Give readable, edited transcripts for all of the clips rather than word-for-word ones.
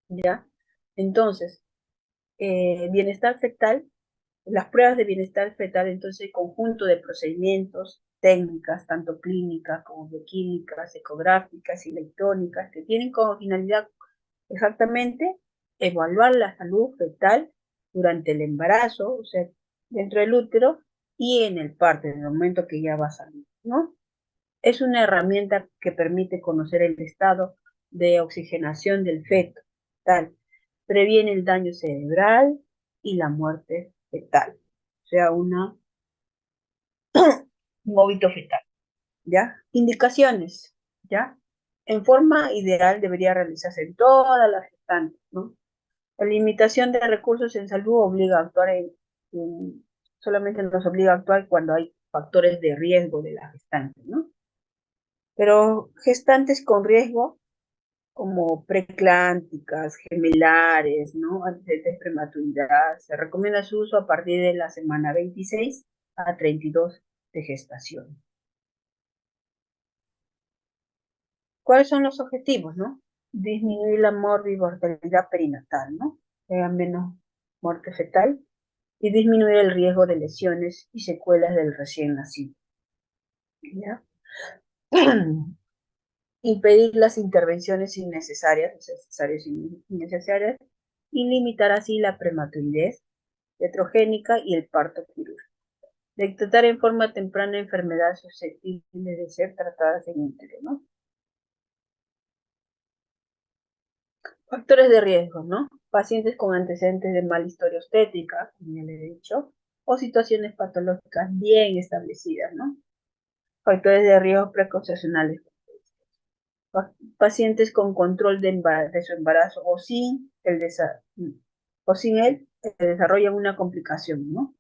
¿ya? Entonces, bienestar fetal, las pruebas de bienestar fetal, entonces, conjunto de procedimientos, técnicas, tanto clínicas como bioquímicas, ecográficas y electrónicas, que tienen como finalidad exactamente evaluar la salud fetal durante el embarazo, o sea, dentro del útero y en el parto, en el momento que ya va a salir, ¿no? Es una herramienta que permite conocer el estado de oxigenación del feto, tal, previene el daño cerebral y la muerte fetal, o sea, un óbito fetal, ¿ya? Indicaciones, ¿ya? En forma ideal debería realizarse en todas las gestantes, ¿no? La limitación de recursos en salud obliga a actuar solamente nos obliga a actuar cuando hay factores de riesgo de la gestante, ¿no? Pero gestantes con riesgo, como preclánticas, gemelares, ¿no? Antes de prematuridad, se recomienda su uso a partir de la semana 26 a 32 de gestación. ¿Cuáles son los objetivos, no? Disminuir la mortalidad perinatal, ¿no? Que haya menos muerte fetal y disminuir el riesgo de lesiones y secuelas del recién nacido, ¿ya? Impedir las intervenciones innecesarias, innecesarias, y limitar así la prematuridad iatrogénica y el parto quirúrgico. Detectar en forma temprana enfermedades susceptibles de ser tratadas en útero, ¿no? Factores de riesgo, ¿no? Pacientes con antecedentes de mala historia obstétrica, como ya le he dicho, o situaciones patológicas bien establecidas, ¿no? Factores de riesgo preconcepcionales. Pacientes con control de su embarazo o sin él desarrollan una complicación, ¿no?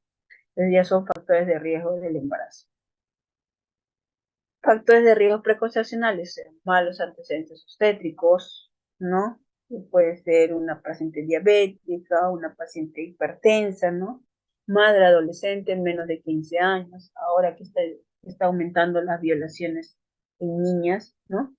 Entonces ya son factores de riesgo del embarazo. Factores de riesgo preconcepcionales, malos antecedentes obstétricos, ¿no? Puede ser una paciente diabética, una paciente hipertensa, ¿no? Madre adolescente en menos de 15 años, ahora que está aumentando las violaciones en niñas, ¿no?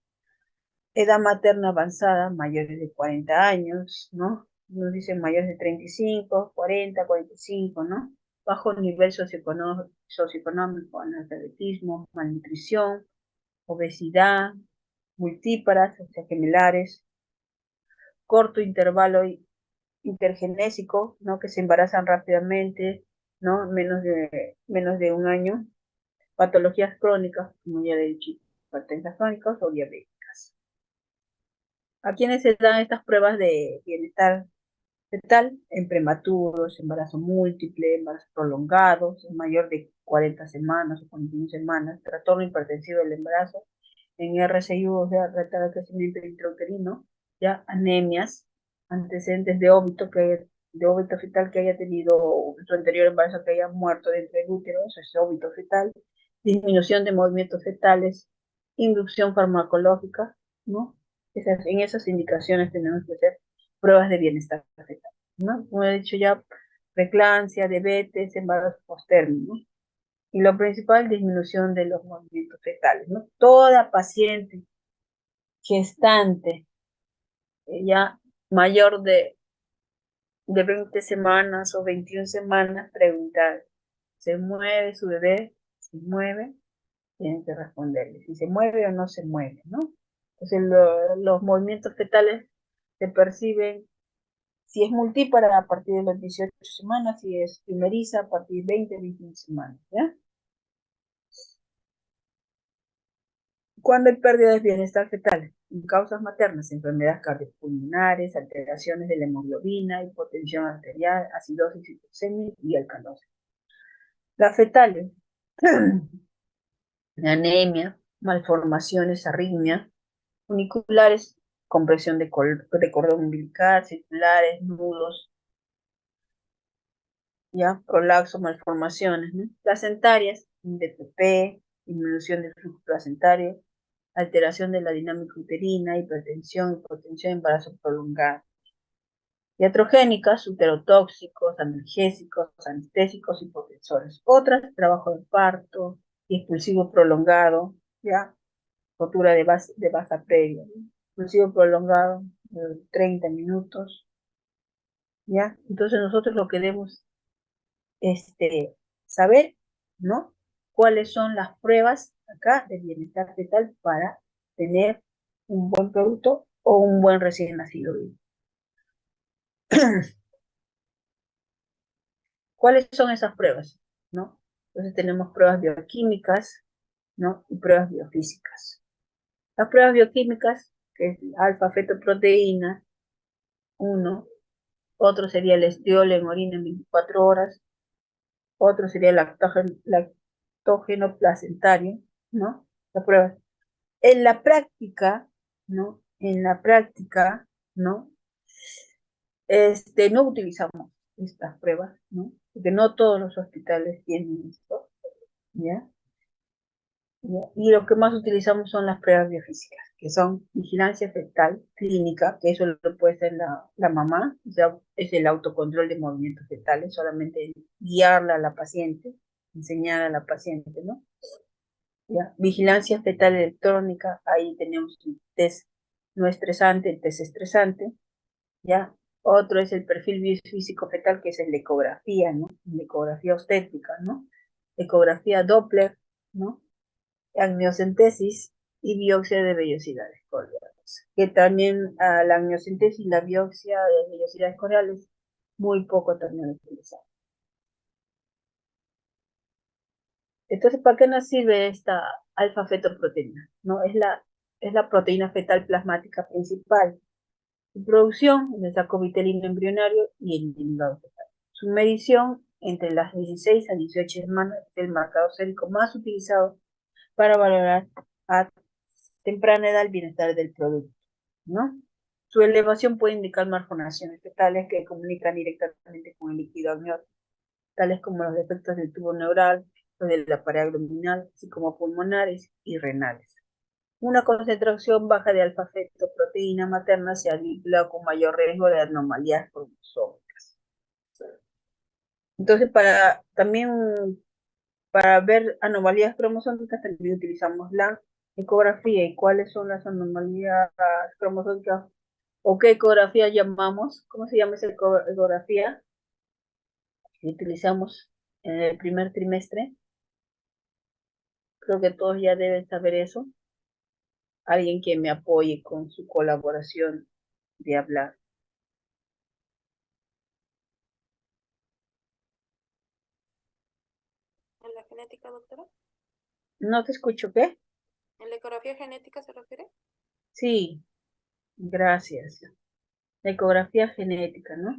Edad materna avanzada, mayores de 40 años, ¿no? Nos dicen mayores de 35, 40, 45, ¿no? Bajo nivel socioeconómico, analfabetismo, malnutrición, obesidad, multíparas, o sea, gemelares, corto intervalo intergenésico, ¿no? Que se embarazan rápidamente, ¿no? Menos de un año. Patologías crónicas, como ya he dicho, hipertensas crónicas o diabéticas. ¿A quiénes se dan estas pruebas de bienestar fetal? En prematuros, embarazo múltiple, embarazo prolongados, en mayor de 40 semanas o 41 semanas, trastorno hipertensivo del embarazo, en RCIU, o sea, retardo de crecimiento intrauterino, ya anemias, antecedentes de óbito fetal que haya tenido su anterior embarazo, que haya muerto dentro del útero, eso es óbito fetal, disminución de movimientos fetales, inducción farmacológica, ¿no? En esas indicaciones tenemos que hacer pruebas de bienestar fetal, ¿no? Como he dicho ya, preeclampsia, diabetes, embarazo postérmino, ¿no? Y lo principal, disminución de los movimientos fetales, ¿no? Toda paciente gestante ya mayor de 20 semanas o 21 semanas, preguntar, ¿se mueve su bebé? ¿Se mueve? Tienen que responderle si se mueve o no se mueve, ¿no? Entonces los movimientos fetales se perciben si es multípara a partir de las 18 semanas, si es primeriza a partir de 20, 21 semanas, ¿ya? Cuando hay pérdida de bienestar fetal, en causas maternas, enfermedades cardiopulmonares, alteraciones de la hemoglobina, hipotensión arterial, acidosis hipoglucémica y alcalosis. Las fetales, anemia, malformaciones, arritmia, uniculares, compresión de cordón umbilical, circulares, nudos, ya, prolapso, malformaciones, ¿no? Placentarias, DPP, disminución del flujo placentario, alteración de la dinámica uterina, hipertensión, hipotensión, embarazo prolongado. Iatrogénicas, uterotóxicos, analgésicos, anestésicos, hipotensores. Otras, trabajo de parto, expulsivo prolongado, ya, rotura de base previa, ¿no? Expulsivo prolongado, 30 minutos, ¿ya? Entonces nosotros lo que debemos saber, ¿no? Cuáles son las pruebas acá de bienestar fetal para tener un buen producto o un buen recién nacido. ¿Cuáles son esas pruebas? ¿No? Entonces tenemos pruebas bioquímicas, ¿no? Y pruebas biofísicas. Las pruebas bioquímicas, que es alfa-fetoproteína, uno, otro sería el estriol en orina en 24 horas, otro sería el lactógeno placentario, ¿no? Las pruebas. En la práctica, ¿no? En la práctica, ¿no? No utilizamos estas pruebas, ¿no? Porque no todos los hospitales tienen esto, ¿ya? ¿Ya? Y lo que más utilizamos son las pruebas biofísicas, que son vigilancia fetal clínica, que eso lo puede hacer la mamá, o sea, es el autocontrol de movimientos fetales, solamente guiarla a la paciente, enseñar a la paciente, ¿no? ¿Ya? Vigilancia fetal electrónica, ahí tenemos un test no estresante, el test estresante, ¿ya? Otro es el perfil biofísico fetal, que es la ecografía, ¿no? La ecografía obstétrica, ¿no? Ecografía Doppler, ¿no? Amniocentesis y biopsia de vellosidades corneales, que también la amniocentesis y la biopsia de vellosidades corneales muy poco también utilizamos. Entonces, ¿para qué nos sirve esta alfa-fetoproteína? ¿No? Es la proteína fetal plasmática principal. Su producción en el saco vitelino embrionario y en el hígado fetal. Su medición entre las 16 a 18 semanas es el marcador sérico más utilizado para valorar a temprana edad el bienestar del producto, ¿no? Su elevación puede indicar malformaciones fetales que comunican directamente con el líquido amniótico, tales como los defectos del tubo neural, los de la pared abdominal, así como pulmonares y renales. Una concentración baja de alfa-fetoproteína materna se ha vinculado con mayor riesgo de anomalías cromosómicas. Entonces, para ver anomalías cromosómicas también utilizamos la ecografía. ¿Y cuáles son las anomalías cromosómicas? ¿O qué ecografía llamamos? ¿Cómo se llama esa ecografía que utilizamos en el primer trimestre? Creo que todos ya deben saber eso. Alguien que me apoye con su colaboración de hablar. ¿En la genética, doctora? ¿No te escucho qué? ¿En la ecografía genética se refiere? Sí, gracias. La ecografía genética, ¿no?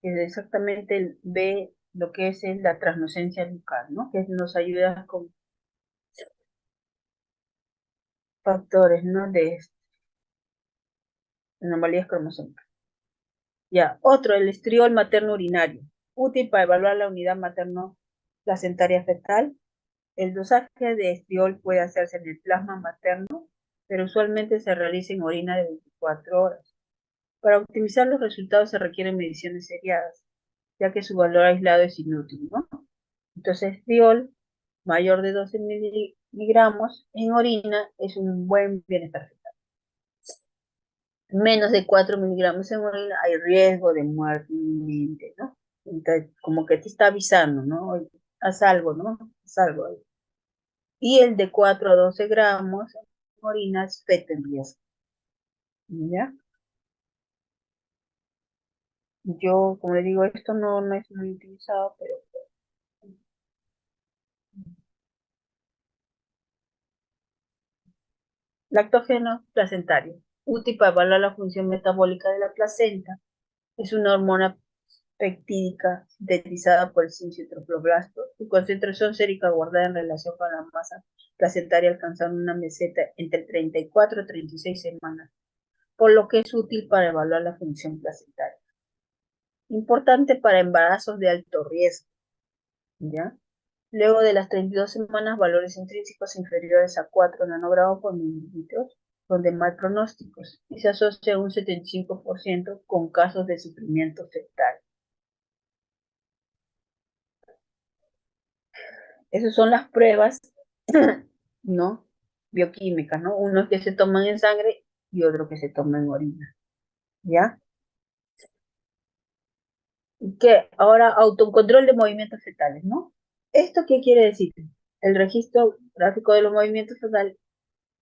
Que exactamente ve lo que es la translucencia local, ¿no? Que nos ayuda con factores, ¿no? De anomalías cromosómicas. Ya, otro, el estriol materno urinario, útil para evaluar la unidad materno-placentaria fetal. El dosaje de estriol puede hacerse en el plasma materno, pero usualmente se realiza en orina de 24 horas. Para optimizar los resultados se requieren mediciones seriadas, ya que su valor aislado es inútil, ¿no? Entonces, estriol mayor de 12 miligramos en orina es un buen bienestar fetal. Menos de 4 miligramos en orina hay riesgo de muerte inminente, ¿no? Entonces, como que te está avisando, ¿no? Oye, haz algo, ¿no? Haz algo ahí. Y el de 4 a 12 gramos en orina es feto en riesgo, ¿ya? Yo, como le digo, esto no es muy utilizado, pero lactógeno placentario, útil para evaluar la función metabólica de la placenta. Es una hormona peptídica sintetizada por el sincitoploblasto. Su concentración sérica guardada en relación con la masa placentaria alcanzando una meseta entre 34 y 36 semanas, por lo que es útil para evaluar la función placentaria. Importante para embarazos de alto riesgo, ¿ya? Luego de las 32 semanas, valores intrínsecos inferiores a 4 nanogramos por mililitro son de mal pronósticos y se asocia un 75% con casos de sufrimiento fetal. Esas son las pruebas, ¿no? Bioquímicas, ¿no? Unos que se toman en sangre y otro que se toma en orina, ¿ya? Que ahora autocontrol de movimientos fetales, ¿no? ¿Esto qué quiere decir? El registro gráfico de los movimientos fetales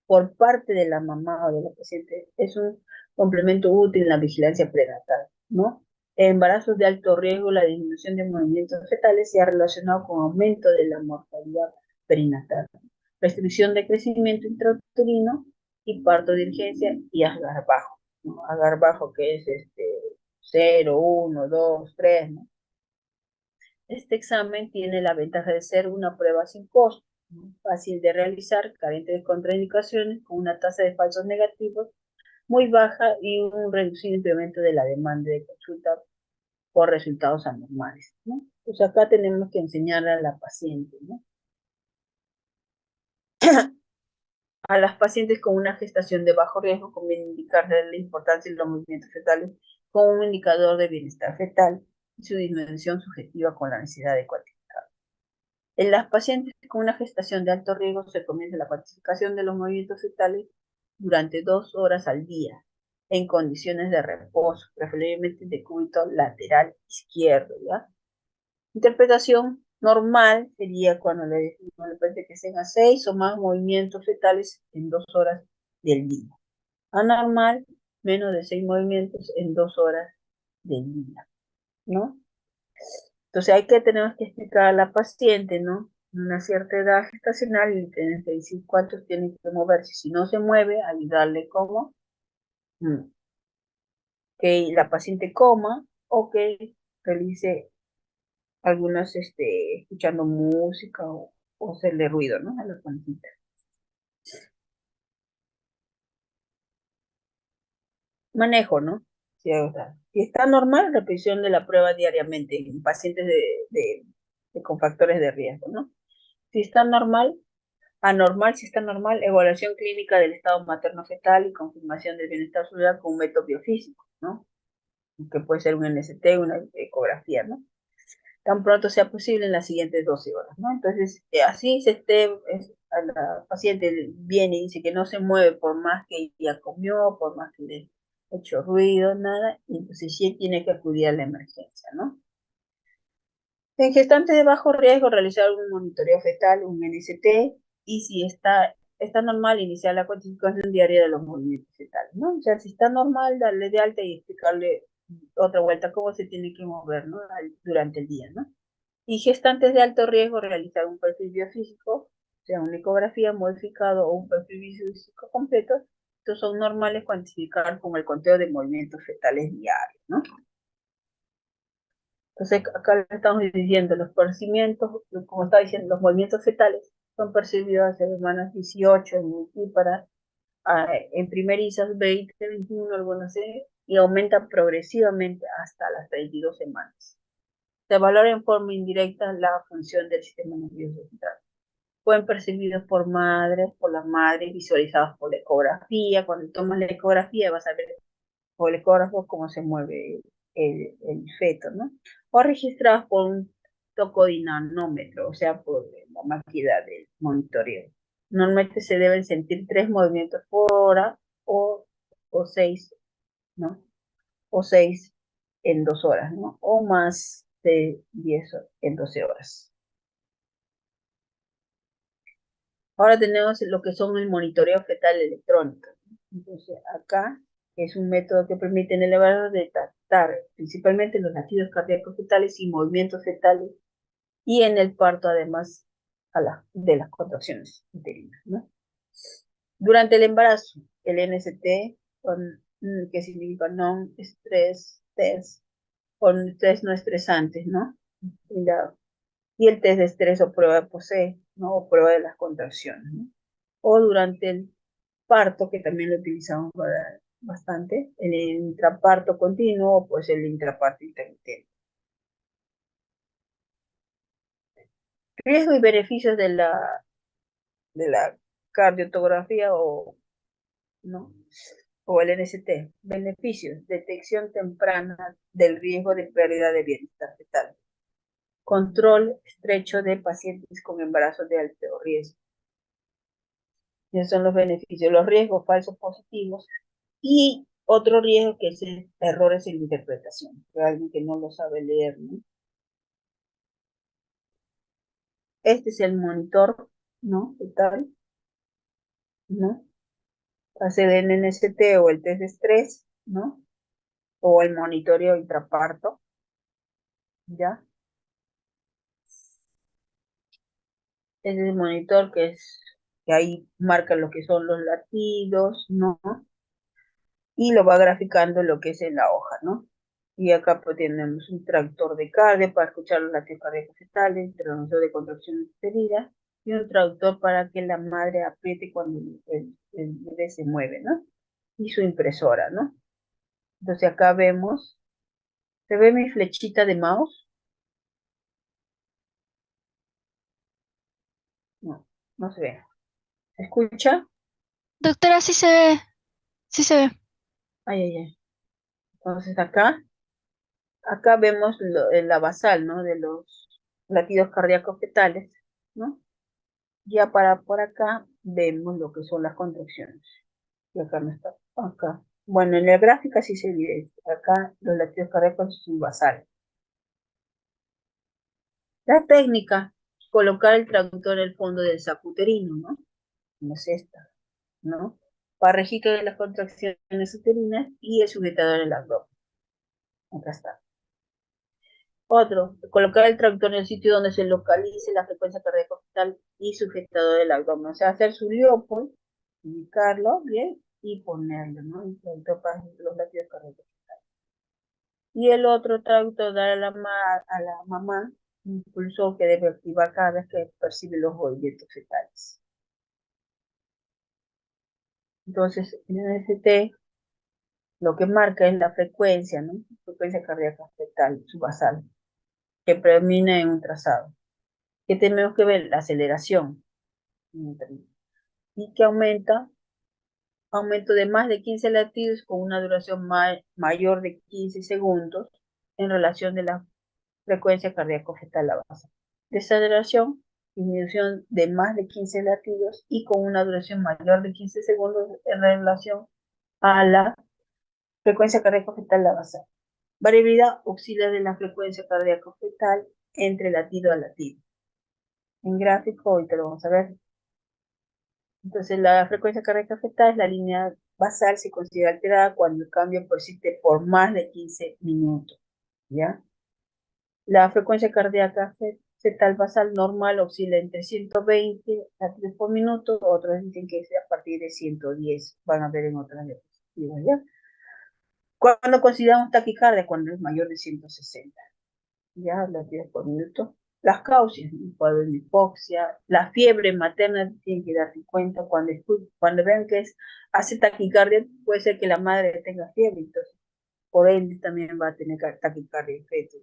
por parte de la mamá o de la paciente es un complemento útil en la vigilancia prenatal, ¿no? En embarazos de alto riesgo, la disminución de movimientos fetales se ha relacionado con aumento de la mortalidad perinatal, restricción de crecimiento intrauterino y parto de urgencia y agar bajo, ¿no? Agar bajo que es 0, 1, 2, 3, ¿no? Este examen tiene la ventaja de ser una prueba sin costo, ¿no? Fácil de realizar, carente de contraindicaciones, con una tasa de falsos negativos muy baja y un reducido incremento de la demanda de consulta por resultados anormales, ¿no? Pues acá tenemos que enseñarle a la paciente, ¿no? A las pacientes con una gestación de bajo riesgo conviene indicarles la importancia de los movimientos fetales como un indicador de bienestar fetal y su dimensión subjetiva con la necesidad de cuantificar. En las pacientes con una gestación de alto riesgo se comienza la cuantificación de los movimientos fetales durante 2 horas al día, en condiciones de reposo, preferiblemente de cúbito lateral izquierdo, ¿ya? Interpretación normal sería cuando le decimos al paciente que tenga 6 o más movimientos fetales en 2 horas del día. Anormal, menos de 6 movimientos en 2 horas del día, ¿no? Entonces tenemos que explicar a la paciente, ¿no? Una cierta edad gestacional y tenemos que decir cuántos tienen que moverse. Si no se mueve, ayudarle como que la paciente coma o que realice algunas, escuchando música o hacerle ruido, ¿no? A la pancita. Manejo, ¿no? Sí, o sea, si está normal, repetición de la prueba diariamente en pacientes con factores de riesgo, ¿no? Si está normal, anormal, si está normal, evaluación clínica del estado materno-fetal y confirmación del bienestar celular con un método biofísico, ¿no? Que puede ser un NST, una ecografía, ¿no? Tan pronto sea posible en las siguientes 12 horas, ¿no? Entonces, así a la paciente viene y dice que no se mueve por más que ya comió, por más que le ha hecho ruido, nada, y entonces sí tiene que acudir a la emergencia, ¿no? En gestantes de bajo riesgo, realizar un monitoreo fetal, un NST, y si está normal, iniciar la cuantificación diaria de los movimientos fetales, ¿no? O sea, si está normal, darle de alta y explicarle otra vuelta cómo se tiene que mover, ¿no? Durante el día, ¿no? Y gestantes de alto riesgo, realizar un perfil biofísico, sea una ecografía modificado o un perfil biofísico completo. Estos son normales cuantificar con el conteo de movimientos fetales diarios, ¿no? Entonces, acá le estamos diciendo, los procedimientos, como está diciendo, los movimientos fetales son percibidos hacia las semanas 18 en para en primerizas 20, 21, algunas y aumentan progresivamente hasta las 32 semanas. Se valora en forma indirecta la función del sistema nervioso central. Pueden percibidos por las madres, visualizados por la ecografía. Cuando tomas la ecografía vas a ver por el ecógrafo cómo se mueve el feto, ¿no? O registrados por un tocodinamómetro, o sea, por la máquina del monitoreo. Normalmente se deben sentir 3 movimientos por hora o 6, ¿no? O 6 en 2 horas, ¿no? O más de 10 en 12 horas. Ahora tenemos lo que son el monitoreo fetal electrónico. Entonces, acá es un método que permite en el elevador detectar principalmente los latidos cardíacos fetales y movimientos fetales y en el parto, además, de las contracciones uterinas, ¿no? Durante el embarazo, el NST, que significa non-stress test, con estrés no estresantes, ¿no? Y el test de estrés o prueba de POSE, ¿no? O prueba de las contracciones, ¿no? O durante el parto, que también lo utilizamos bastante, el intraparto continuo, pues el intraparto intermitente. Riesgos y beneficios de la cardiotografía ¿no? O el NST. Beneficios: detección temprana del riesgo de pérdida de bienestar fetal. Control estrecho de pacientes con embarazos de alto riesgo. Esos son los beneficios. Los riesgos falsos positivos Y otro riesgo que es errores en la interpretación, que alguien que no lo sabe leer, ¿no? Este es el monitor, ¿no? ¿Qué tal? ¿No? Hacer el NST o el test de estrés, ¿no? O el monitoreo intraparto, ¿ya? Es el monitor que ahí marca lo que son los latidos, ¿no? Y lo va graficando lo que es en la hoja, ¿no? Y acá pues tenemos un traductor de cardio para escuchar los latidos cardíacos fetales, traductor de contracciones uterinas y un traductor para que la madre apriete cuando el bebé se mueve, ¿no? Y su impresora, ¿no? Entonces acá vemos, ¿se ve mi flechita de mouse? No, no se ve. ¿Se escucha? Doctora, sí se ve, sí se ve. Ay, ay, ay. Entonces acá vemos la basal, ¿no? De los latidos cardíacos fetales, ¿no? Ya para por acá vemos lo que son las contracciones. Y acá no está. Acá. Bueno, en la gráfica sí se ve. Acá los latidos cardíacos son basales. La técnica, colocar el traductor en el fondo del saco uterino, ¿no? Como es esta, ¿no? Para registrar las contracciones uterinas y el sujetador en el abdomen. Acá está. Otro, colocar el traductor en el sitio donde se localice la frecuencia cardíaca fetal y sujetador del abdomen. O sea, hacer su Leopold, ubicarlo bien y ponerlo, ¿no? El traductor para los latidos cardíacos. Y el otro traductor dar a la mamá un pulso que debe activar cada vez que percibe los movimientos fetales. Entonces, en el ST, lo que marca es la frecuencia, ¿no? Frecuencia cardíaca fetal, su basal, que predomina en un trazado. ¿Qué tenemos que ver? La aceleración. Y que aumento de más de 15 latidos con una duración mayor de 15 segundos en relación de la frecuencia cardíaca fetal a base. Desaceleración, disminución de más de 15 latidos y con una duración mayor de 15 segundos en relación a la frecuencia cardíaca fetal a base. Variabilidad oscila de la frecuencia cardíaca fetal entre latido a latido. En gráfico, hoy te lo vamos a ver. Entonces, la frecuencia cardíaca fetal es la línea basal, se considera alterada cuando el cambio persiste por más de 15 minutos, ¿ya? La frecuencia cardíaca fetal basal normal oscila entre 120 latidos por minuto, otros dicen que es a partir de 110, van a ver en otras diapositivas, ¿ya? Cuando consideramos taquicardia, cuando es mayor de 160, ¿ya? Latidos por minuto. Las causas, el cuadro de hipoxia, la fiebre materna, tienen que darse cuenta cuando vean que hace taquicardia, puede ser que la madre tenga fiebre, entonces por ende también va a tener taquicardia el feto.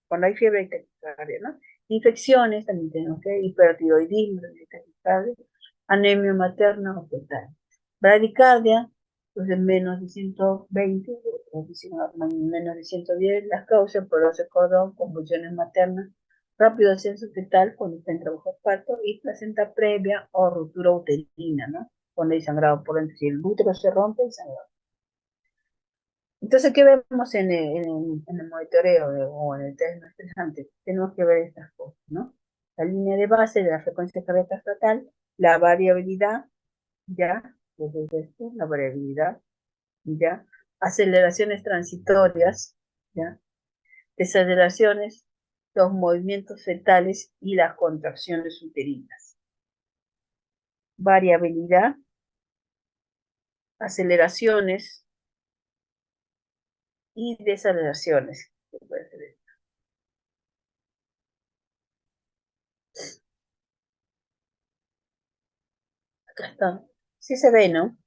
Cuando hay fiebre hay taquicardia, ¿no? Infecciones también tenemos que hipertiroidismo, taquicardia, anemia materna o fetal. Bradicardia, pues en menos de 120, menos de 110, las causas por los cordón, convulsiones maternas, rápido ascenso fetal cuando está en trabajo de parto y placenta previa o ruptura uterina, ¿no? Cuando hay sangrado por dentro, si el útero se rompe y sangrado. Entonces, ¿qué vemos en el monitoreo o en el test no estresante? Tenemos que ver estas cosas, ¿no? La línea de base de la frecuencia cardíaca fetal, la variabilidad, ¿ya? Entonces, esto, la variabilidad, ¿ya? Aceleraciones transitorias, ¿ya? Desaceleraciones, los movimientos fetales y las contracciones uterinas. Variabilidad, aceleraciones y desaceleraciones. Acá está. Sí se ve, ¿no?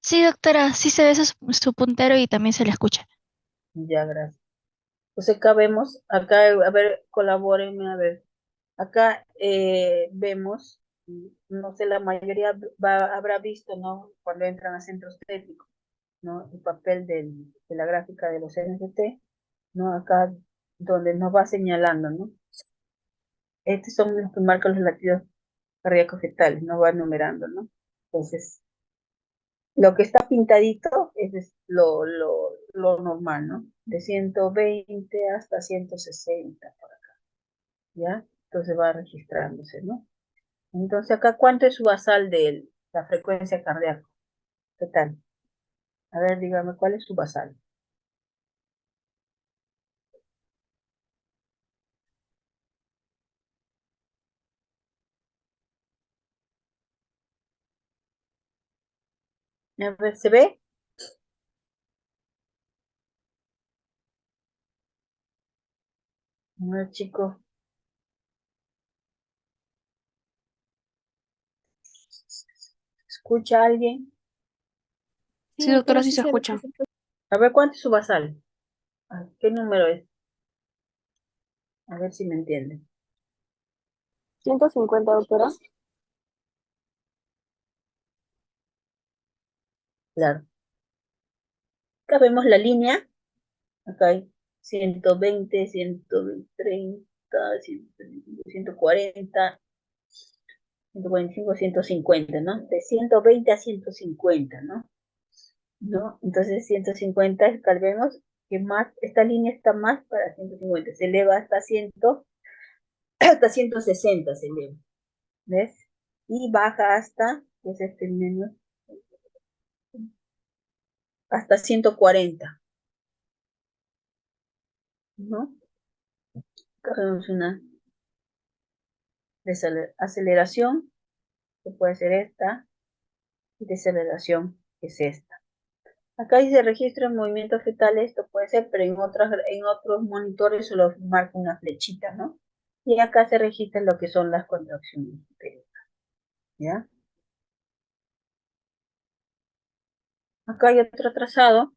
Sí, doctora, sí se ve su puntero y también se le escucha. Ya, gracias. Pues acá vemos, acá, a ver, colabórenme, a ver. Acá vemos, no sé, la mayoría habrá visto, ¿no? Cuando entran a centros técnicos, ¿no? El papel de la gráfica de los NCT, ¿no? Acá donde nos va señalando, ¿no? Estos son los que marcan los latidos cardíacos fetales, nos va numerando, ¿no? Entonces, Lo que está pintadito es lo normal, ¿no? De 120 hasta 160 por acá, ¿ya? Entonces va registrándose, ¿no? Entonces acá, ¿cuánto es su basal de la frecuencia cardíaca? ¿Qué tal? A ver, dígame, ¿cuál es su basal? A ver, ¿se ve? A ver, chicos, ¿escucha a alguien? Sí, doctora, sí se escucha. A ver, ¿cuánto es su basal? Ah, ¿qué número es? A ver si me entienden. 150, doctora. Claro. Acá vemos la línea. Acá hay 120, 130, 140, 145, 150, ¿no? De 120 a 150, ¿no? ¿No? Entonces 150, acá vemos que más, esta línea está más para 150, se eleva hasta 100, hasta 160 se eleva, ¿ves? Y baja hasta, que es este menos, hasta 140, ¿no? Acá vemos una aceleración, que puede ser esta, y deceleración, que es esta. Acá dice registro de movimientos fetales, esto puede ser, pero en otros monitores solo marca una flechita, ¿no? Y acá se registra lo que son las contracciones uterina, ¿ya? Acá hay otro trazado.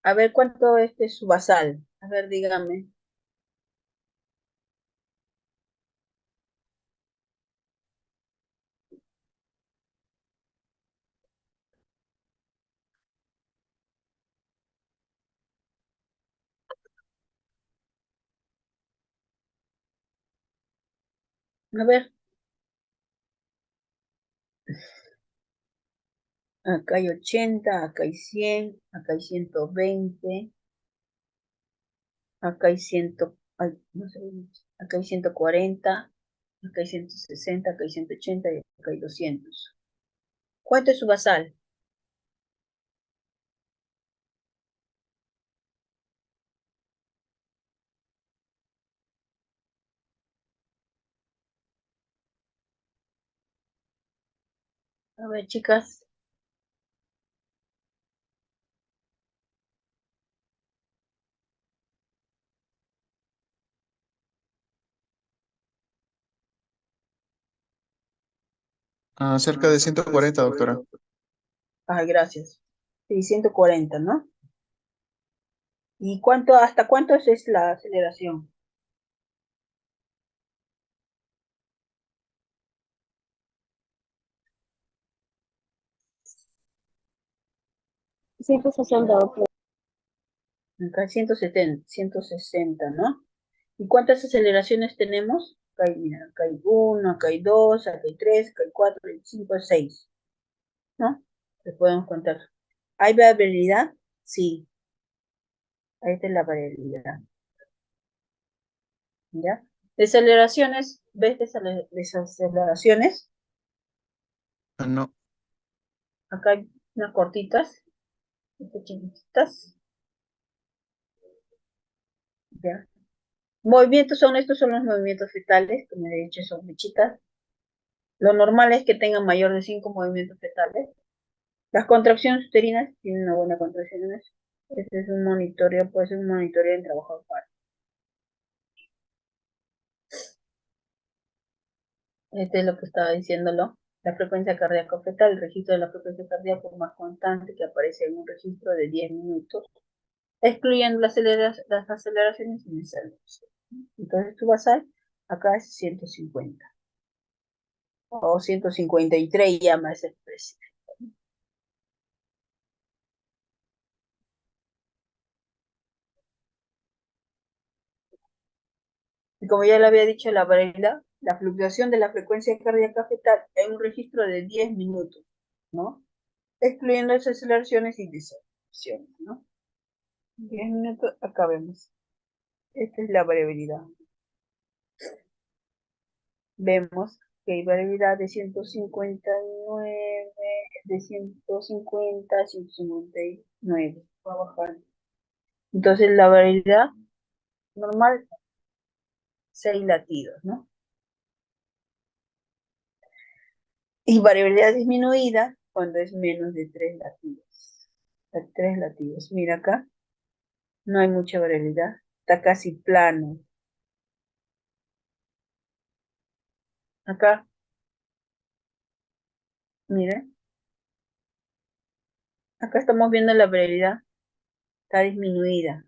A ver cuánto es su basal. A ver, dígame. A ver, acá hay 80, acá hay 100, acá hay 120, acá hay 100, ay, no sé, acá hay 140, acá hay 160, acá hay 180 y acá hay 200. ¿Cuánto es su basal? A ver, chicas. Cerca de 140, doctora. Ay, gracias. Sí, 140, ¿no? ¿Y cuánto, hasta cuánto es la aceleración? Ciento sesenta, doctora. Acá 170, 160, ¿no? ¿Y cuántas aceleraciones tenemos? Acá hay, mira, acá hay 1, acá hay 2, acá hay 3, acá hay 4, hay 5, 6, ¿no? Les podemos contar. ¿Hay variabilidad? Sí, ahí está la variabilidad, ¿ya? Desaceleraciones, ¿ves desaceleraciones? No. Acá hay unas cortitas, estas chiquititas, ¿ya? Movimientos estos son los movimientos fetales, como he dicho, son flechitas. Lo normal es que tengan mayor de 5 movimientos fetales. Las contracciones uterinas tienen una buena contracción. Este es un monitoreo, puede ser un monitoreo en trabajo de parto. Este es lo que estaba diciéndolo. La frecuencia cardíaca fetal, el registro de la frecuencia cardíaca más constante que aparece en un registro de 10 minutos, excluyendo las aceleraciones iniciales. Entonces tu basal acá es 150 o 153 ya más específico. Y como ya le había dicho la variabilidad, la fluctuación de la frecuencia cardíaca fetal en un registro de 10 minutos, ¿no? excluyendo las aceleraciones y desaceleraciones, ¿no? 10 minutos, acabemos. Esta es la variabilidad. Vemos que hay variabilidad de 159, de 150 a 159. Va bajando. Entonces la variabilidad normal, 6 latidos, ¿no? Y variabilidad disminuida cuando es menos de 3 latidos. 3 latidos. Mira acá, no hay mucha variabilidad. Está casi plano. Acá, miren. Acá estamos viendo la variabilidad. Está disminuida.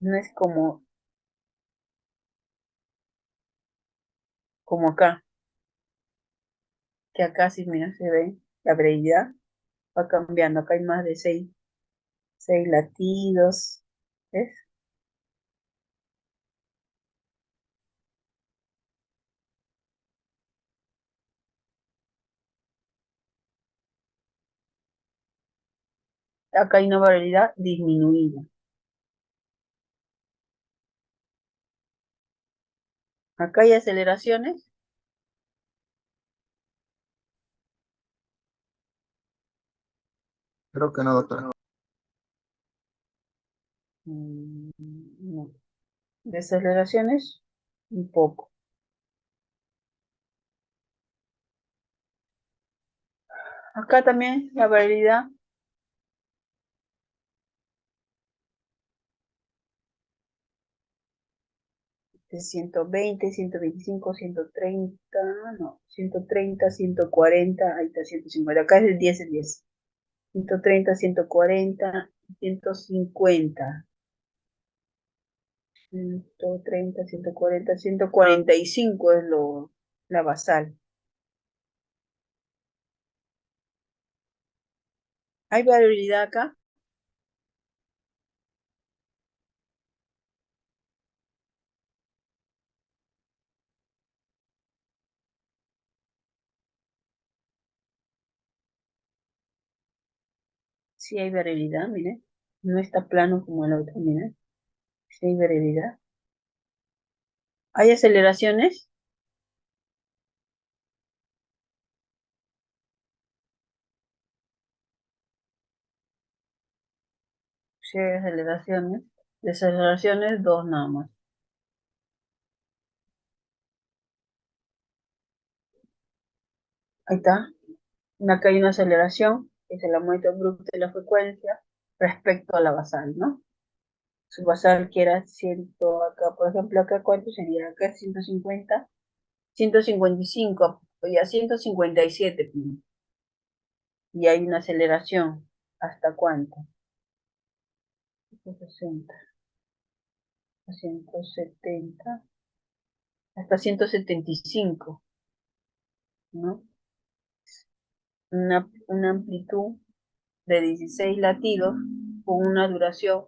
No es como acá. Que acá sí, mira, se ve la variabilidad. Va cambiando. Acá hay más de 6 latidos. ¿Ves? Acá hay una variabilidad disminuida. Acá hay aceleraciones. Creo que no, doctora. No. Desaceleraciones, un poco. Acá también la variabilidad de 120, 125, 130, no, 130, 140, ahí está 150. Acá es el 10, el 10. 130, 140, 150. 130, 140, 145 es la basal. ¿Hay variabilidad acá? Sí hay variabilidad, mire. No está plano como el otro, mire. Sí hay variabilidad. ¿Hay aceleraciones? Sí hay aceleraciones. Desaceleraciones, 2 nada más. Ahí está. Acá hay una aceleración, que es la muestra bruta de la frecuencia respecto a la basal, ¿no? Su basal que era 100, acá, por ejemplo, acá cuánto sería, acá 150, 155, y a 157, y hay una aceleración, ¿hasta cuánto? 160, a 170, hasta 175, ¿no? Una amplitud de 16 latidos con una duración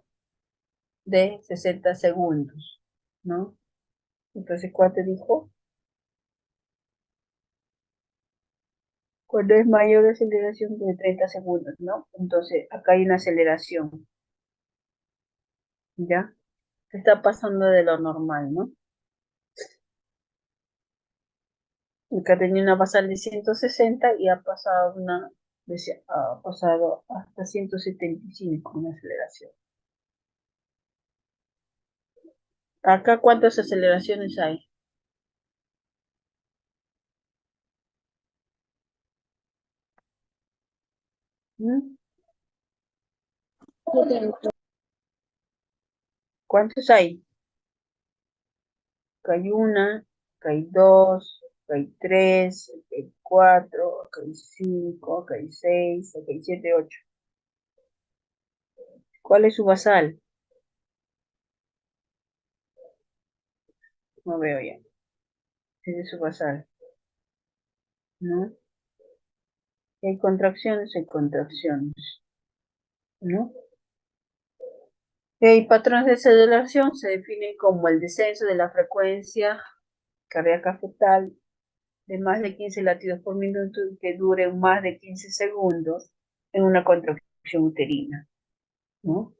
de 60 segundos, ¿no? Entonces, ¿cuánto dijo? Cuando es mayor la aceleración de 30 segundos, ¿no? Entonces, acá hay una aceleración, ¿ya? Que está pasando de lo normal, ¿no? Acá tenía una basal de 160 y ha pasado hasta 175 una aceleración. Acá, ¿cuántas aceleraciones hay? ¿Mm? ¿Cuántos hay? Acá hay una, acá hay dos, acá hay tres, acá hay cuatro, acá hay cinco, acá hay seis, acá hay siete, ocho. ¿Cuál es su basal? No veo ya. Ese es su basal, ¿no? Si hay contracciones, ¿no? Si hay patrones de aceleración, se definen como el descenso de la frecuencia cardíaca fetal de más de 15 latidos por minuto y que dure más de 15 segundos en una contracción uterina, ¿no?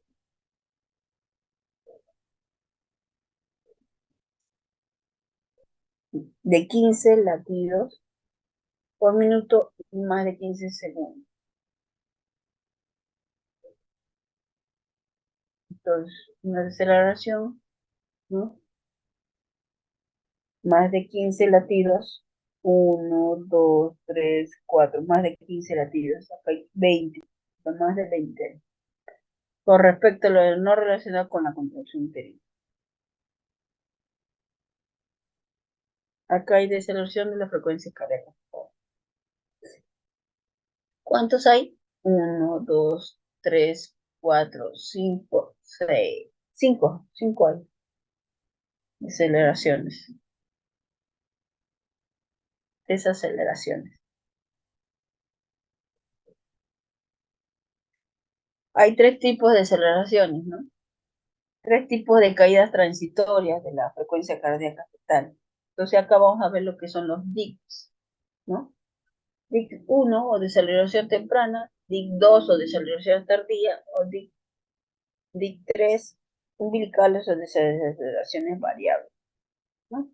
De 15 latidos por minuto y más de 15 segundos. Entonces, una deceleración, ¿no? Más de 15 latidos. 1, 2, 3, 4, más de 15 latidos. Acá hay 20, más de 20. Con respecto a lo no relacionado con la contracción uterina. Acá hay deceleración de la frecuencia cardíaca. ¿Cuántos hay? 1, 2, 3, 4, 5, 6. 5 hay. Deceleraciones. Desaceleraciones. Hay 3 tipos de deceleraciones, ¿no? 3 tipos de caídas transitorias de la frecuencia cardíaca fetal. Entonces acá vamos a ver lo que son los DICs, ¿no? DIC 1 o deceleración temprana, DIC 2 o deceleración tardía, o DIC 3 umbilicales o deceleraciones variables, ¿no?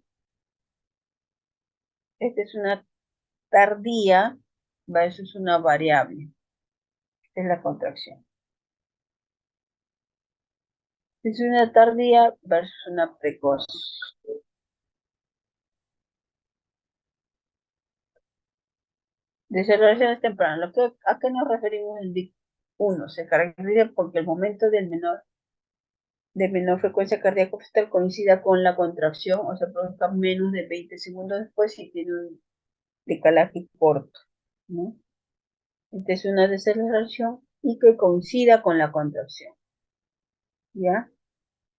Esta es una tardía versus una variable. Esta es la contracción. Es una tardía versus una precoz. Deceleraciones tempranas. ¿A qué nos referimos en DIC 1? Se caracteriza porque el momento de menor frecuencia cardíaca fetal coincida con la contracción o se produzca menos de 20 segundos después y tiene un decalaje corto, ¿no? Esta es una deceleración y que coincida con la contracción, ¿ya?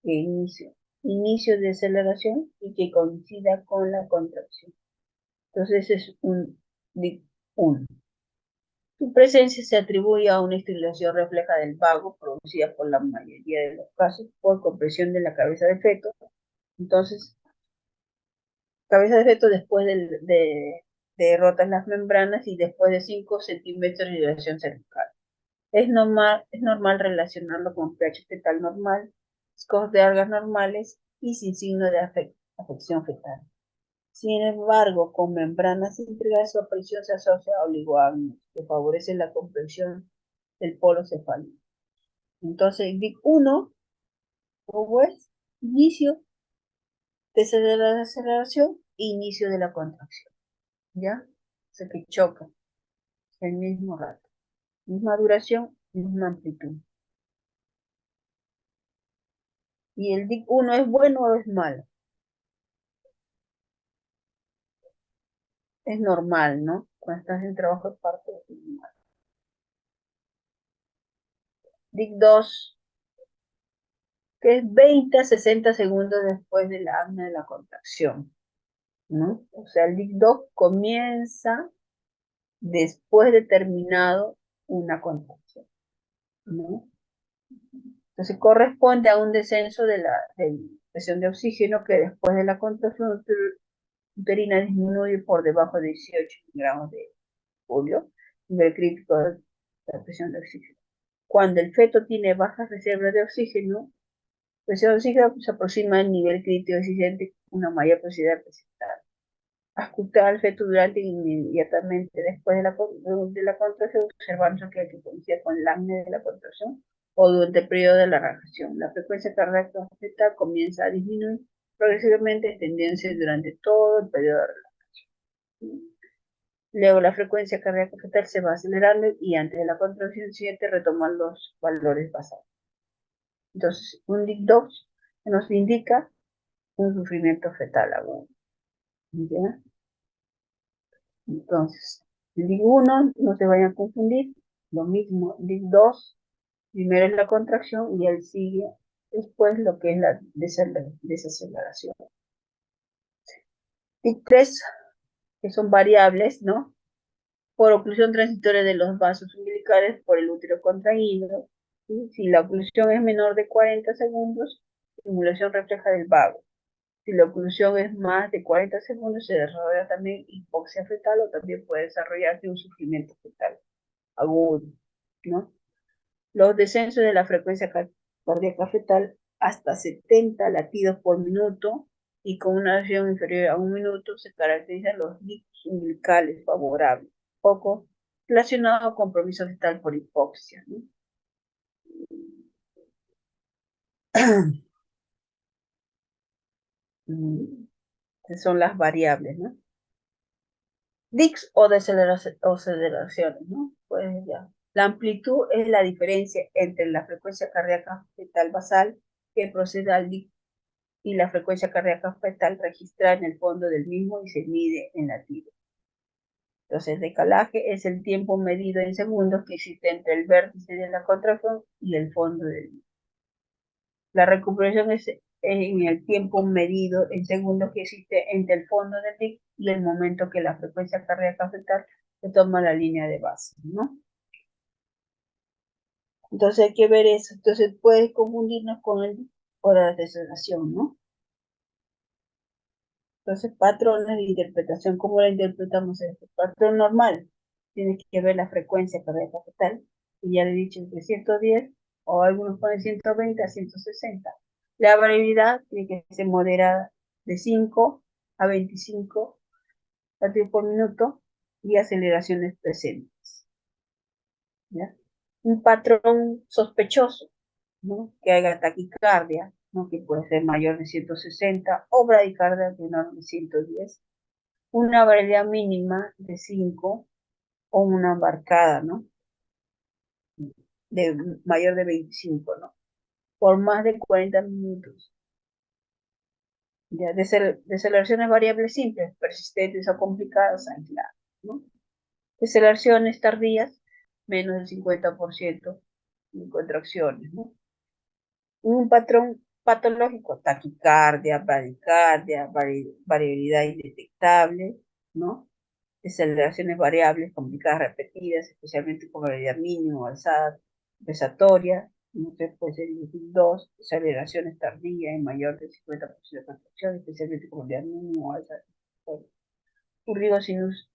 Inicio de aceleración y que coincida con la contracción. Entonces es un DIC 1. Su presencia se atribuye a una estimulación refleja del vago producida por la mayoría de los casos por compresión de la cabeza de feto. Entonces, cabeza de feto después de rotas las membranas y después de 5 centímetros de dilatación cervical. Es normal relacionarlo con pH fetal normal, scores de algas normales y sin signo de afección fetal. Sin embargo, con membranas íntegras su aparición se asocia a oligoamnios, que favorecen la comprensión del polo cefálico. Entonces, DIC 1, ¿cómo es? Inicio de la aceleración e inicio de la contracción. ¿Ya? O sea que chocan el mismo rato. Misma duración, misma amplitud. ¿Y el DIC 1 es bueno o es malo? Es normal, ¿no? Cuando estás en trabajo de parto es normal. DIC 2, que es 20 a 60 segundos después de la apnea de la contracción, ¿no? O sea, el DIC 2 comienza después de terminado una contracción, ¿no? Entonces corresponde a un descenso de la presión de oxígeno que después de la contracción uterina disminuye por debajo de 18 miligramos de polio, nivel crítico de la presión de oxígeno. Cuando el feto tiene bajas reservas de oxígeno, presión de oxígeno se aproxima al nivel crítico existente con una mayor posibilidad de presentar. Auscultar al feto durante e inmediatamente después de la contracción, observando que coincide con la apnea de la contracción o durante el periodo de la relajación. La frecuencia cardíaca fetal comienza a disminuir progresivamente, extendiéndose durante todo el periodo de relajación. Luego la frecuencia cardíaca fetal se va acelerando y antes de la contracción siguiente retoman los valores basados. Entonces, un DIC-2 nos indica un sufrimiento fetal agudo. ¿Ya? Entonces, el DIC 1, no se vayan a confundir, lo mismo, DIC 2, primero es la contracción y él sigue después lo que es la desaceleración. DIC 3, que son variables, ¿no? Por oclusión transitoria de los vasos umbilicales por el útero contraído. ¿Sí? Si la oclusión es menor de 40 segundos, estimulación refleja del vago. Si la oclusión es más de 40 segundos, se desarrolla también hipoxia fetal o también puede desarrollarse un sufrimiento fetal agudo, ¿no? Los descensos de la frecuencia cardíaca fetal hasta 70 latidos por minuto y con una duración inferior a un minuto se caracterizan los discos umbilicales favorables, poco relacionados con compromiso fetal por hipoxia, ¿no? Son las variables, ¿no? Dix o deceleraciones, ¿no? Pues ya. La amplitud es la diferencia entre la frecuencia cardíaca fetal basal que procede al Dix y la frecuencia cardíaca fetal registrada en el fondo del mismo y se mide en latidos. Entonces, el decalaje es el tiempo medido en segundos que existe entre el vértice de la contracción y el fondo del mismo. La recuperación es en el tiempo medido en segundos que existe entre el fondo del DIC y el momento que la frecuencia cardíaca fetal se toma la línea de base, ¿no? Entonces hay que ver eso. Entonces puede confundirnos con el o la deceleración, ¿no? Entonces, patrones de interpretación, ¿cómo la interpretamos esto? Patrón normal, tienes que ver la frecuencia cardíaca fetal, y ya le he dicho entre 110 o algunos ponen 120 a 160. La variabilidad tiene que ser moderada de 5 a 25 latidos por minuto y aceleraciones presentes, ¿ya? Un patrón sospechoso, ¿no? Que haga taquicardia, ¿no? Que puede ser mayor de 160 o bradicardia menor de 110. Una variabilidad mínima de 5 o una embarcada, ¿no? De mayor de 25, ¿no? Por más de 40 minutos. Ya, deceleraciones variables simples, persistentes o complicadas, aisladas, ¿no? Deceleraciones tardías, menos del 50% en contracciones, ¿no? Un patrón patológico, taquicardia, bradicardia, variabilidad indetectable, ¿no? Deceleraciones variables, complicadas, repetidas, especialmente con variabilidad mínima o alzada, pesatoria, entonces puede ser 2, deceleraciones tardías en mayor del 50% de contracción, especialmente con variabilidad mínima o alzada. Un río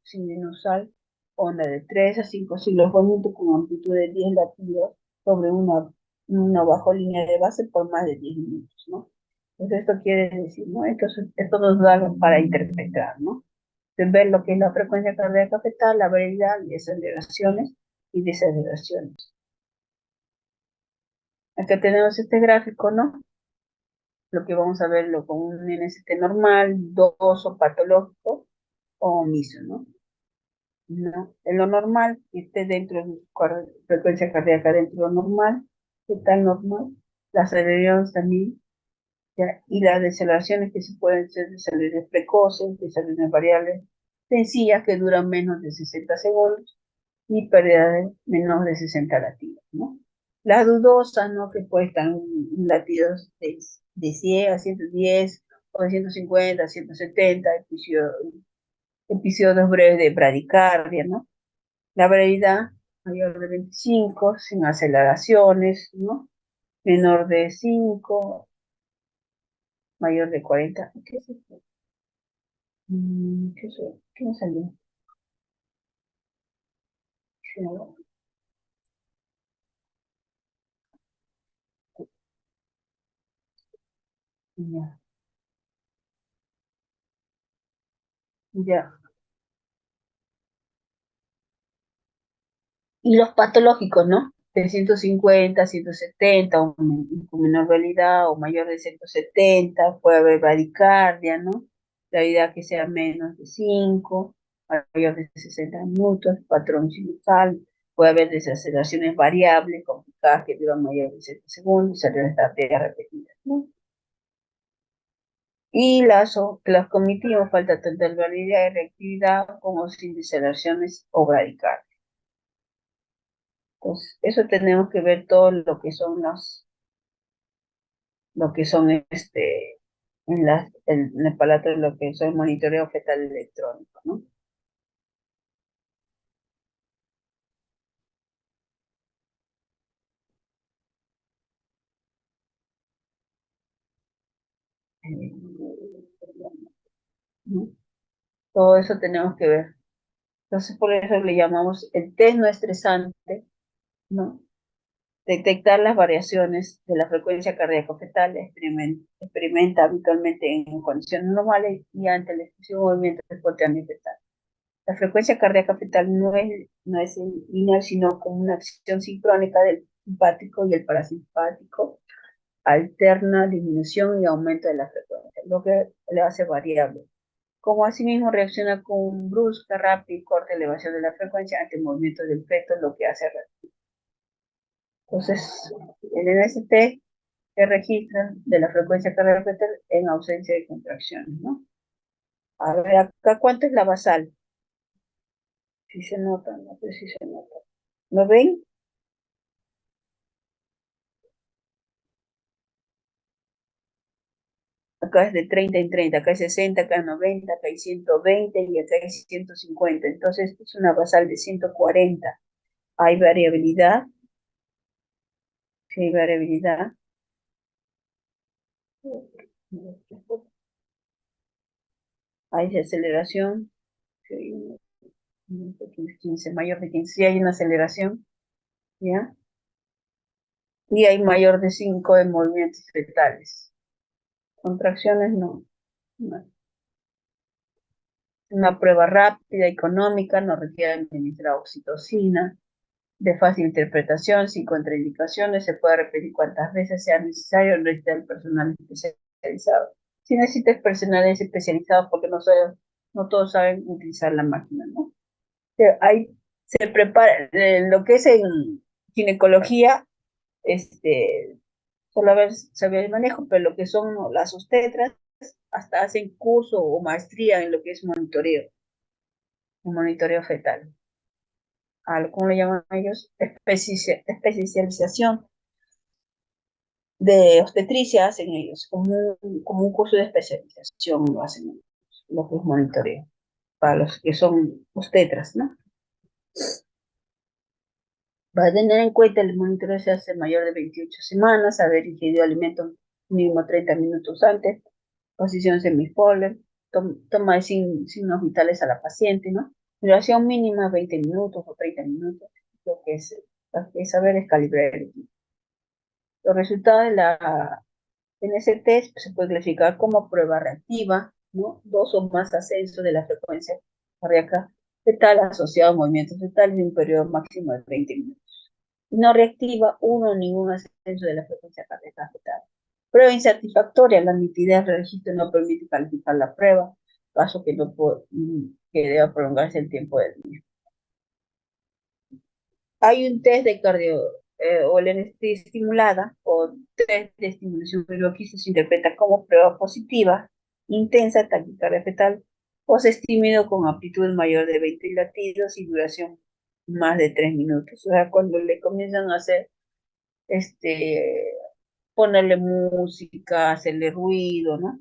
sinusal, onda de 3 a 5 silofonitos con amplitud de 10 latidos sobre una bajo línea de base por más de 10 minutos, ¿no? Entonces esto quiere decir, ¿no? Esto nos da para interpretar, ¿no? De ver lo que es la frecuencia cardíaca fetal, la variabilidad y aceleraciones y deceleraciones. Acá tenemos este gráfico, ¿no? Lo que vamos a verlo con un NST normal, o patológico o omiso, ¿no? No, en lo normal, que esté dentro de la frecuencia cardíaca dentro de lo normal, fetal normal, las aceleraciones también, ¿ya? Y las deceleraciones que se pueden ser deceleraciones precoces, deceleraciones variables sencillas que duran menos de 60 segundos y pérdida de menos de 60 latidos, ¿no? Las dudosas, ¿no? Que pueden estar en latidos de 100 a 110 o de 150 a 170, episodios breves de bradicardia, ¿no? La brevedad mayor de 25, sin aceleraciones, ¿no? Menor de 5, mayor de 40. ¿Qué es esto? ¿Qué es eso? ¿Qué me salió? Ya, ya. Y los patológicos, ¿no? De 150, 170, o con menor realidad, o mayor de 170, puede haber bradicardia, ¿no? Realidad que sea menos de 5, mayor de 60 minutos, patrón sinusal, puede haber desaceleraciones variables, complicadas que duran mayor de 7 segundos, y tareas repetidas, ¿no? Y las cognitivas, falta tanto de realidad y reactividad como sin desaceleraciones o bradicardia. Pues eso tenemos que ver todo lo que son en el palato de lo que son monitoreo fetal electrónico, ¿no? ¿no? Todo eso tenemos que ver. Entonces, por eso le llamamos el test no estresante, ¿no? Detectar las variaciones de la frecuencia cardíaca fetal experimenta habitualmente en condiciones normales y ante el excesivo movimiento espontáneo fetal. La frecuencia cardíaca fetal no es lineal, sino como una acción sincrónica del simpático y el parasimpático, alterna disminución y aumento de la frecuencia, lo que le hace variable. Como asimismo reacciona con brusca, rápida y corta elevación de la frecuencia ante el movimiento del feto, lo que hace. Entonces, en el NST se registra de la frecuencia cardíaca fetal en ausencia de contracciones, ¿no? A ver, acá, ¿cuánto es la basal? Si se nota, no sé si se nota. ¿Lo ven? Acá es de 30 en 30, acá es 60, acá es 90, acá hay 120 y acá hay 150. Entonces, es una basal de 140. Hay variabilidad. Sí, hay variabilidad. Hay aceleración. Sí, 15, mayor de 15. Sí hay una aceleración, ¿ya? Y hay mayor de 5 en movimientos fetales. Contracciones no. No. Una prueba rápida, económica, no requiere administrar oxitocina, de fácil interpretación, sin contraindicaciones, se puede repetir cuantas veces sea necesario, necesita el personal especializado. Si necesitas personal especializado, porque no todos saben utilizar la máquina, ¿no? Se prepara, lo que es en ginecología, solo saber el manejo, pero lo que son las obstetras, hasta hacen curso o maestría en lo que es un monitoreo fetal. ¿Cómo le llaman ellos? Especialización de obstetricia hacen ellos, como un curso de especialización lo hacen ellos, lo que es monitoreo, para los que son obstetras, ¿no? Va a tener en cuenta el monitoreo se hace mayor de 28 semanas, haber ingerido alimentos mínimo 30 minutos antes, posición semipolar, toma de signos vitales a la paciente, ¿no? Duración mínima 20 minutos o 30 minutos, lo que es saber es calibrar el equipo. Los resultados en ese test se puede clasificar como prueba reactiva, ¿no? 2 o más ascensos de la frecuencia cardíaca fetal asociado a movimientos fetales en un periodo máximo de 20 minutos. No reactiva, 1 o ningún ascenso de la frecuencia cardíaca fetal. Prueba insatisfactoria, la nitidez del registro no permite calificar la prueba, caso que deba prolongarse el tiempo del día. Hay un test de o la estimulada o test de estimulación, pero aquí se interpreta como prueba positiva, intensa, taquicardia fetal, o se estimuló con amplitud mayor de 20 latidos y duración más de 3 minutos. O sea, cuando le comienzan a hacer, ponerle música, hacerle ruido, ¿no?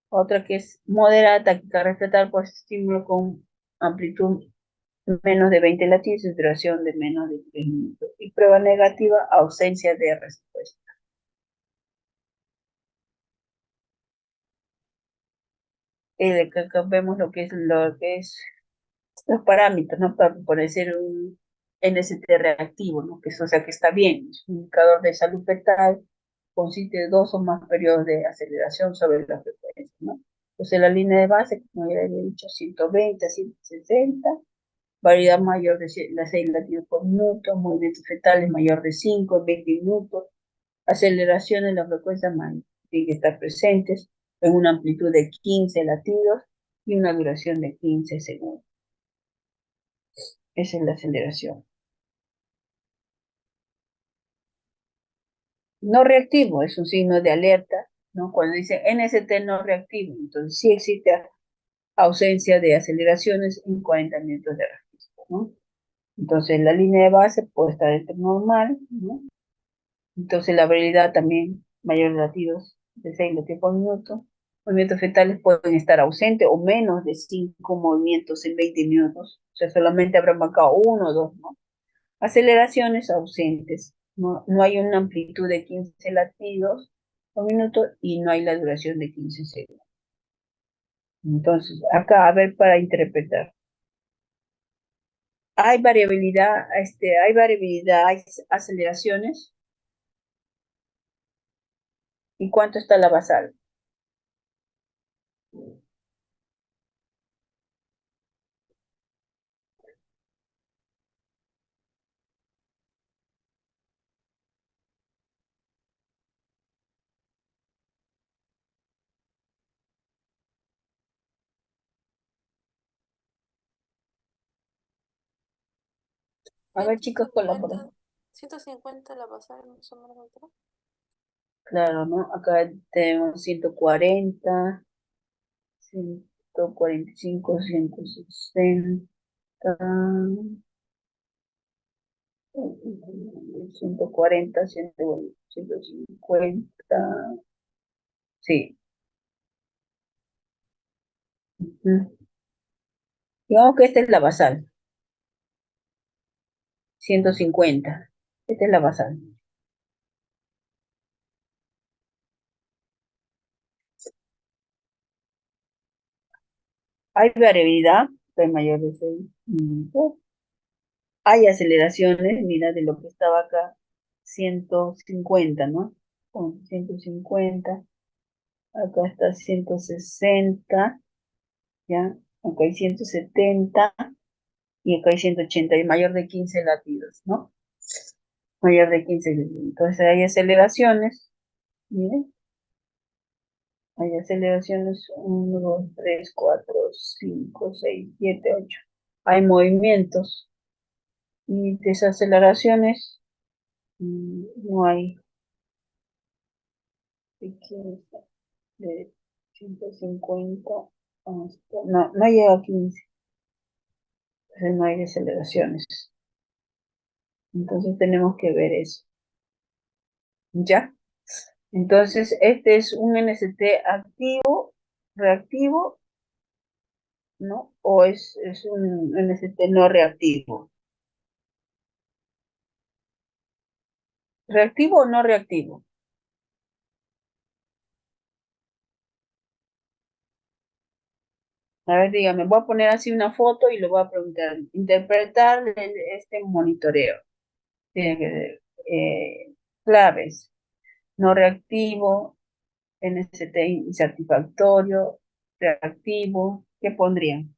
Otra que es moderada, taquicardia fetal, pues estímulo con amplitud menos de 20 latidos y duración de menos de 3 minutos. Y prueba negativa, ausencia de respuesta. Acá vemos lo que es los parámetros, ¿no? Para decir un NST reactivo, ¿no? Que o sea que está bien, es un indicador de salud fetal, consiste de 2 o más periodos de aceleración sobre la frecuencia, ¿no? Entonces la línea de base, como ya había dicho, 120 a 160, variedad mayor de 6 latidos por minuto, movimientos fetales mayor de 5 en 20 minutos, aceleraciones en la frecuencia tienen que estar presentes en una amplitud de 15 latidos y una duración de 15 segundos. Esa es la aceleración. No reactivo es un signo de alerta, ¿no? Cuando dice NST no reactivo, entonces sí existe ausencia de aceleraciones en 40 minutos de registro, ¿no? Entonces la línea de base puede estar entre normal, ¿no? Entonces la variabilidad también, mayores latidos de 6 latidos por minuto. Movimientos fetales pueden estar ausentes o menos de 5 movimientos en 20 minutos. O sea, solamente habrán marcado 1 o 2, ¿no? Aceleraciones ausentes. No hay una amplitud de 15 latidos minutos y no hay la duración de 15 segundos. Entonces, acá, a ver, para interpretar. Hay variabilidad, hay aceleraciones. ¿Y cuánto está la basal? A ver, chicos, colaboren. 150 la basal, más o menos, doctora. Claro, ¿no? Acá tenemos 140, 145, 160, 140, 150. Sí. Ujú. Digamos que esta es la basal, 150. Esta es la basal. Hay variabilidad, hay mayor de 6 minutos. Hay aceleraciones, mira, de lo que estaba acá, 150, ¿no? Con 150. Acá está 160, ¿ya? Acá hay 170 y acá hay 180, y mayor de 15 latidos, ¿no? Mayor de 15 latidos. Entonces hay aceleraciones, miren, hay aceleraciones 1, 2, 3, 4, 5, 6, 7, 8. Hay movimientos y desaceleraciones no hay. De 150 hasta, no llega a 15, entonces no hay deceleraciones. Entonces tenemos que ver eso. ¿Ya? Entonces, este es un NST activo, reactivo, ¿no? O es un NST no reactivo. ¿Reactivo o no reactivo? A ver, dígame, voy a poner así una foto y le voy a preguntar, interpretar este monitoreo. Tiene que ser claves, no reactivo, NST insatisfactorio, reactivo, ¿qué pondrían?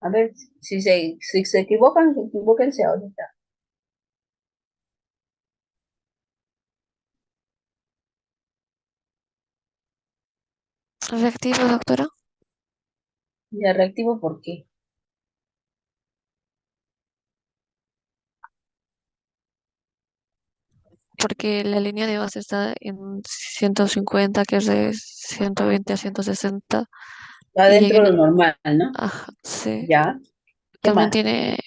A ver, si se equivocan, equivóquense ahorita. Reactivo, doctora, ¿Ya reactivo por qué? porque la línea de base está en 150, que es de 120 a 160, Va y dentro de lo en normal, ¿no? ajá, sí, ¿Ya? ¿Qué también más? tiene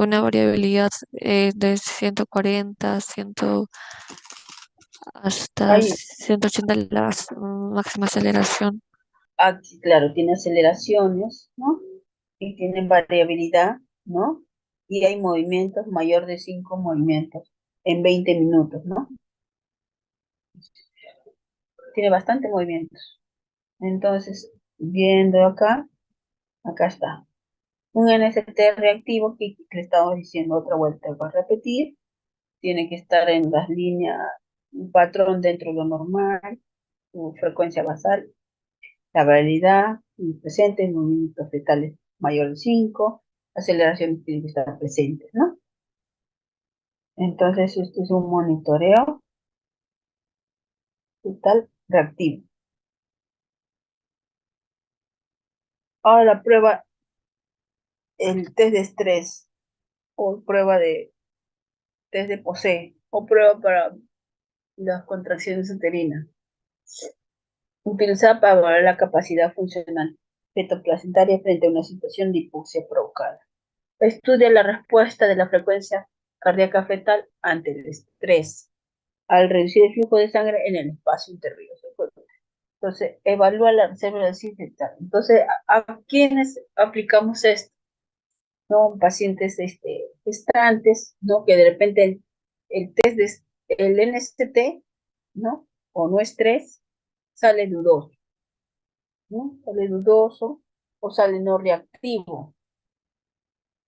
una variabilidad de 140, 100 hasta Hay, 180 la máxima aceleración. aquí, claro, tiene aceleraciones, ¿no? Y tiene variabilidad, ¿no? Y hay movimientos, mayor de 5 movimientos en 20 minutos, ¿no? Tiene bastante movimientos. Entonces, viendo acá, acá está. Un NST reactivo que le estamos diciendo otra vuelta, va a repetir, tiene que estar en las líneas, un patrón dentro de lo normal, su frecuencia basal, la variabilidad presente en movimientos fetales mayor de 5, aceleraciones tienen que estar presentes, ¿no? Entonces, este es un monitoreo fetal reactivo. Ahora la prueba, el test de estrés, o prueba de test de POSE, o prueba para las contracciones uterinas, utilizada para evaluar la capacidad funcional fetoplacentaria frente a una situación de hipoxia provocada. Estudia la respuesta de la frecuencia cardíaca fetal ante el estrés al reducir el flujo de sangre en el espacio intervenoso. Entonces, evalúa la reserva de oxígeno. Entonces, ¿a quiénes aplicamos esto? ¿No? Pacientes gestantes, ¿no? Que de repente el test de el NST, ¿no? O no estrés, sale dudoso, ¿no? Sale dudoso o sale no reactivo,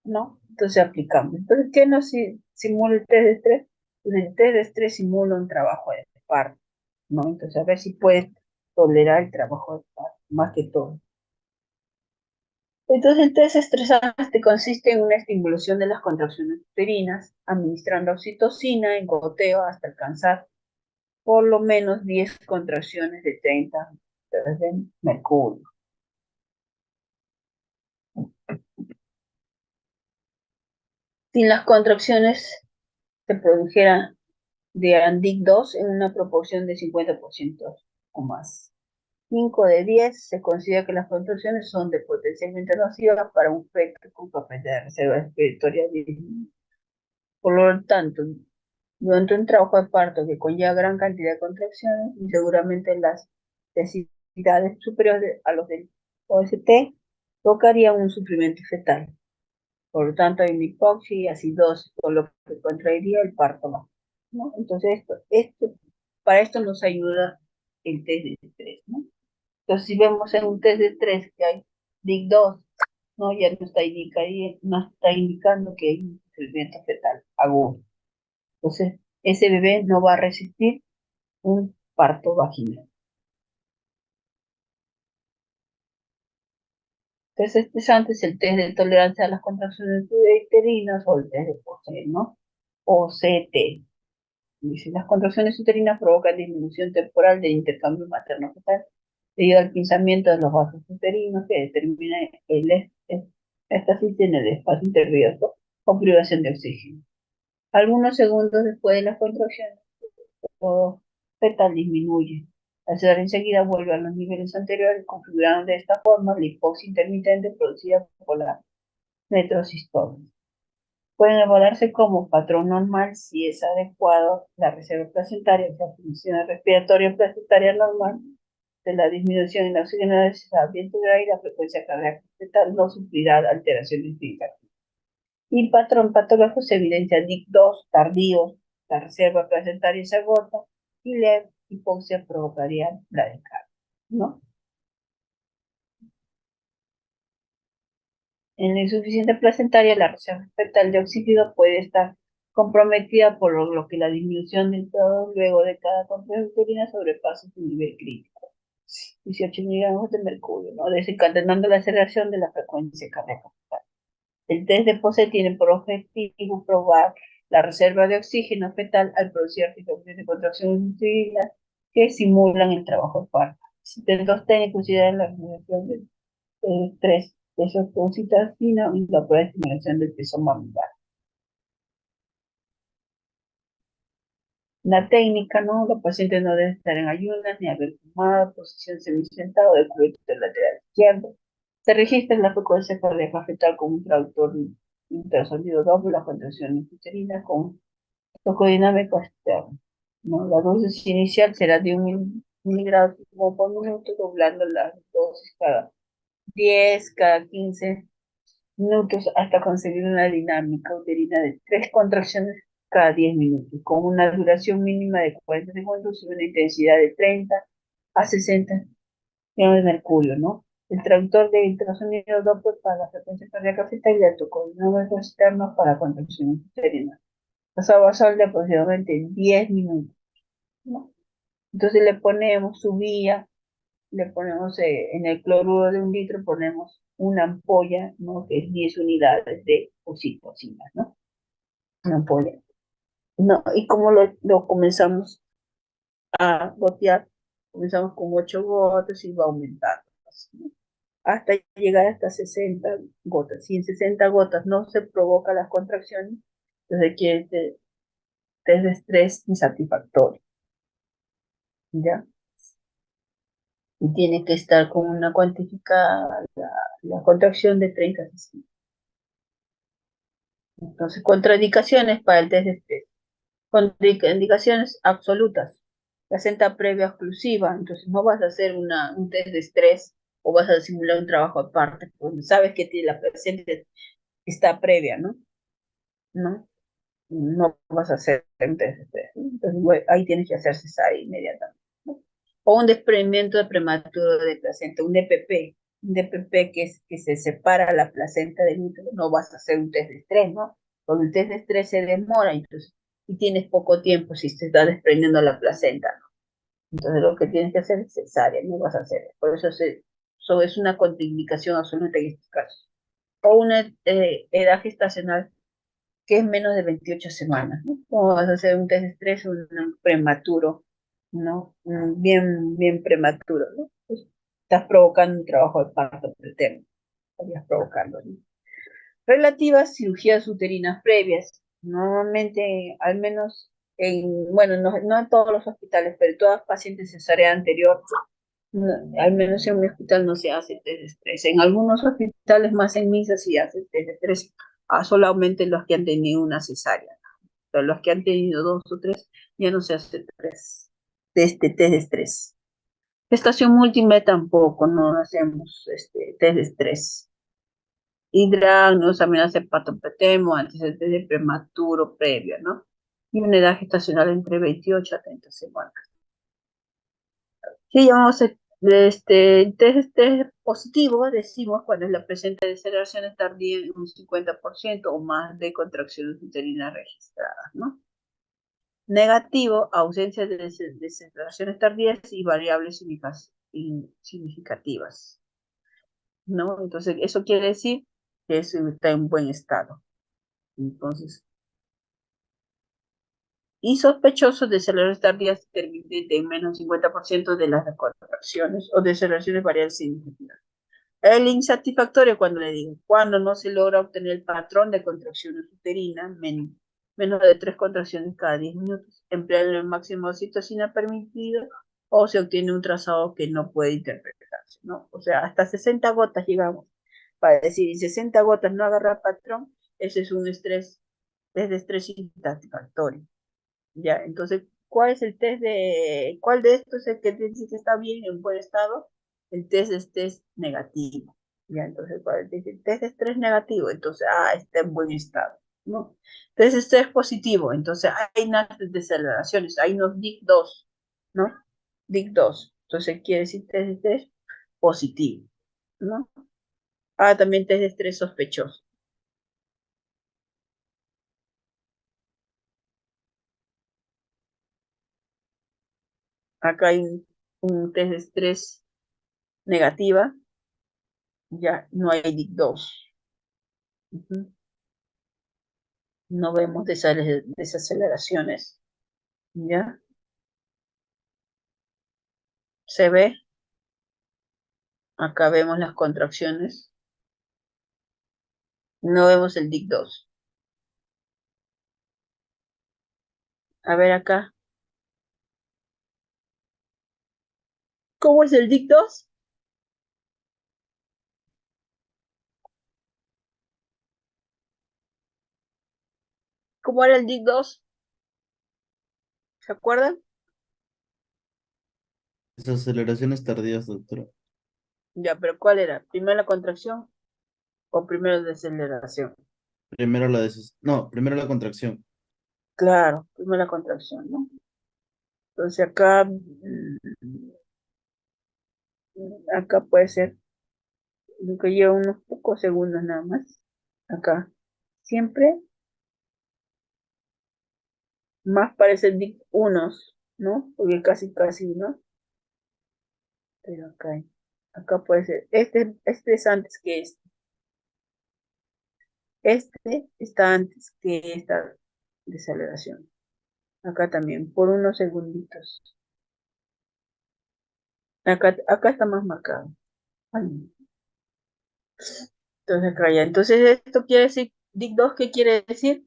¿no? Entonces aplicamos. Entonces, ¿qué nos simula el test de estrés? Pues el test de estrés simula un trabajo de parto, ¿no? Entonces, a ver si puede tolerar el trabajo de parto, más que todo. Entonces, el test estresante consiste en una estimulación de las contracciones uterinas, administrando oxitocina en goteo hasta alcanzar por lo menos 10 contracciones de 30 de mercurio. Si las contracciones se produjeran de ANDIC2 en una proporción de 50% o más. 5 de 10 se considera que las contracciones son de potencialmente nocivas para un feto con capacidad de reserva respiratoria disminuida. Por lo tanto, durante un trabajo de parto que conlleva gran cantidad de contracciones y seguramente las necesidades superiores a los del OST, tocaría un sufrimiento fetal. Por lo tanto, hay una hipoxia y acidosis, con lo que contraería el parto bajo, ¿no? Entonces, para esto nos ayuda el test de estrés, ¿no? Entonces, si vemos en un test de estrés que hay DIC2, ¿no? Ya nos está indicando que hay un sufrimiento fetal agudo. Entonces, ese bebé no va a resistir un parto vaginal. Entonces, este es antes el test de tolerancia a las contracciones uterinas o el test de POSE, ¿no? O CT. Dice, las contracciones uterinas provocan disminución temporal del intercambio materno-fetal debido al pinzamiento de los vasos uterinos que determina el éxtasis en el espacio intervenoso con privación de oxígeno. Algunos segundos después de las contracciones, todo fetal disminuye. Al cedar enseguida vuelve a los niveles anteriores, configurando de esta forma la hipoxia intermitente producida por la metrosistol. Pueden evaluarse como patrón normal si es adecuado la reserva placentaria, la función respiratoria placentaria normal, de la disminución en la oxigenación integral y la frecuencia cardíaca fetal no sufrirá alteraciones significativas. Y patrón patológico se evidencia DIC2 tardíos, la reserva placentaria se agota y la hipoxia provocaría bradicardia, ¿no? En la insuficiencia placentaria, la reserva fetal de oxígeno puede estar comprometida por lo que la disminución del CO2 luego de cada contracción uterina sobrepasa su nivel crítico, 18 miligramos de mercurio, ¿no? Desencadenando la aceleración de la frecuencia cardíaca fetal. El test de POSE tiene por objetivo probar la reserva de oxígeno fetal al producir articulaciones de contracciones uterinas que simulan el trabajo de parto. Existen dos técnicas consideradas la realización del estrés de oxitocina y la prueba de estimulación del peso mamular. La técnica, ¿no? La paciente no debe estar en ayunas ni haber fumado, posición semisentada o de cubierto lateral izquierdo. Se registra la frecuencia cardíaca fetal con un traductor ultrasonido doble, la contracción uterina con tocodinámico externo, ¿no? La dosis inicial será de 1 miligramo por minuto, doblando la dosis cada 10, cada 15 minutos hasta conseguir una dinámica uterina de 3 contracciones cada 10 minutos, con una duración mínima de 40 segundos y una intensidad de 30 a 60 de mercurio, ¿no? El traductor de ultrasonido Doppler para la frecuencia cardíaca fetal y el tocodinámico externo para contracciones uterinas. Paso basal de aproximadamente 10 minutos, ¿no? Entonces le ponemos su vía, le ponemos en el cloruro de 1 litro, ponemos una ampolla, ¿no? Que es 10 unidades de oxitocina, ¿no? Una ampolla. No, y como lo comenzamos a gotear, comenzamos con 8 gotas y va aumentando, así, ¿no? Hasta llegar hasta 60 gotas. Si en 60 gotas no se provoca las contracciones, entonces quiere test de estrés insatisfactorio, ¿ya? Y tiene que estar con una cuantificada la contracción de 30 a 60. Entonces, contraindicaciones para el test de estrés. Contraindicaciones absolutas. placenta previa exclusiva, entonces no vas a hacer un test de estrés o vas a simular un trabajo aparte, porque sabes que la placenta está previa, ¿no? ¿No? No vas a hacer un test de estrés, ¿no? Entonces, bueno, ahí tienes que hacer cesárea inmediatamente, ¿no? O un desprendimiento de prematuro de placenta, un DPP que se separa la placenta del útero, no vas a hacer un test de estrés, ¿no? Porque el test de estrés se demora, entonces, y tienes poco tiempo si se está desprendiendo la placenta, ¿no? Entonces lo que tienes que hacer es cesárea, no vas a hacer. Por eso, eso es una contraindicación absoluta en estos casos. O una edad gestacional que es menos de 28 semanas, ¿no? ¿Cómo vas a hacer un test de estrés o un prematuro, ¿no? Bien prematuro, ¿no? Pues estás provocando un trabajo de parto preterno, estarías provocando, ¿no? Relativas cirugías uterinas previas, normalmente, al menos bueno, no en todos los hospitales, pero todas pacientes cesárea anterior, al menos en mi hospital no se hace test de estrés. En algunos hospitales, más en MISA, sí hace test de estrés, solamente los que han tenido una cesárea. Pero los que han tenido 2 o 3, ya no se hace test de estrés. Gestación múltiple tampoco, no hacemos test de estrés. Hidragnos, aminazepatopetemo, antecedentes de prematuro previo, ¿no? Y una edad gestacional entre 28 a 30 semanas. Sí, llamamos test positivo, decimos cuando es la presencia de aceleraciones tardías en un 50% o más de contracciones uterinas registradas, ¿no? Negativo, ausencia de desaceleraciones tardías y variables significativas, ¿no? Entonces, eso quiere decir que eso está en buen estado. Entonces, y sospechosos de aceleraciones tardías intermitentes en menos del 50% de las contracciones o deceleraciones variables significativas. El insatisfactorio, cuando no se logra obtener el patrón de contracciones uterinas, menos de 3 contracciones cada 10 minutos, emplear el máximo de oxitocina permitido o se obtiene un trazado que no puede interpretarse, ¿no? O sea, hasta 60 gotas llegamos. Para decir, en 60 gotas no agarra patrón, ese es un estrés, test de estrés insatisfactorio. Ya, entonces, ¿cuál de estos es el que dice que está bien, en buen estado? El test de estrés negativo. Ya, entonces, ¿cuál dice? El test de estrés negativo, entonces, está en buen estado, ¿no? Test de estrés positivo, entonces, hay unas deceleraciones, hay unos DIC2, ¿no? DIC2, entonces, quiere decir test de estrés positivo, ¿no? También test de estrés sospechoso. Acá hay un test de estrés negativa, ya no hay DIC2. No vemos desaceleraciones, ¿ya? Se ve, acá vemos las contracciones, no vemos el DIC2. A ver acá, ¿cómo es el DIC2? ¿Cómo era el DIC2? ¿Se acuerdan? Desaceleraciones tardías, doctora. Ya, pero ¿cuál era? ¿Primero la contracción o primero la desaceleración? Primero la contracción. Claro, primero la contracción, ¿no? Entonces acá puede ser, que lleva unos pocos segundos nada más. Acá, siempre más parece el DIC1, ¿no? Porque casi, ¿no? Pero acá puede ser. Este es antes que este. Este está antes que esta desaceleración. Acá también, por unos segunditos. Acá está más marcado. Ay, entonces acá ya. Entonces esto quiere decir, DIC2, ¿qué quiere decir?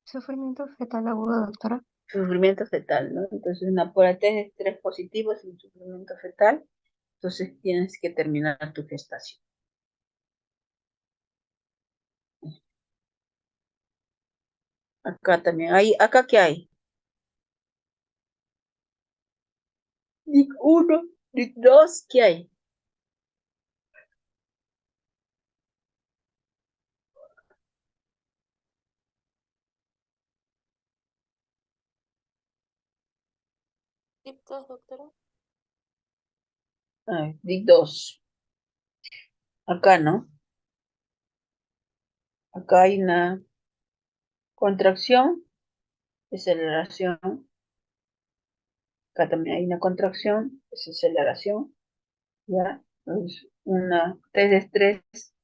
Sufrimiento fetal agudo, doctora. Sufrimiento fetal, ¿no? Entonces una prueba de estrés positivo sin sufrimiento fetal. Entonces tienes que terminar tu gestación. Acá también hay, ¿acá qué hay? Dic 1, Dic 2, ¿qué hay? Tip 2, doctora. Dic 2. Acá, ¿no? Acá hay una contracción, desaceleración. Acá también hay una contracción, desaceleración. ¿Ya? Es una test de estrés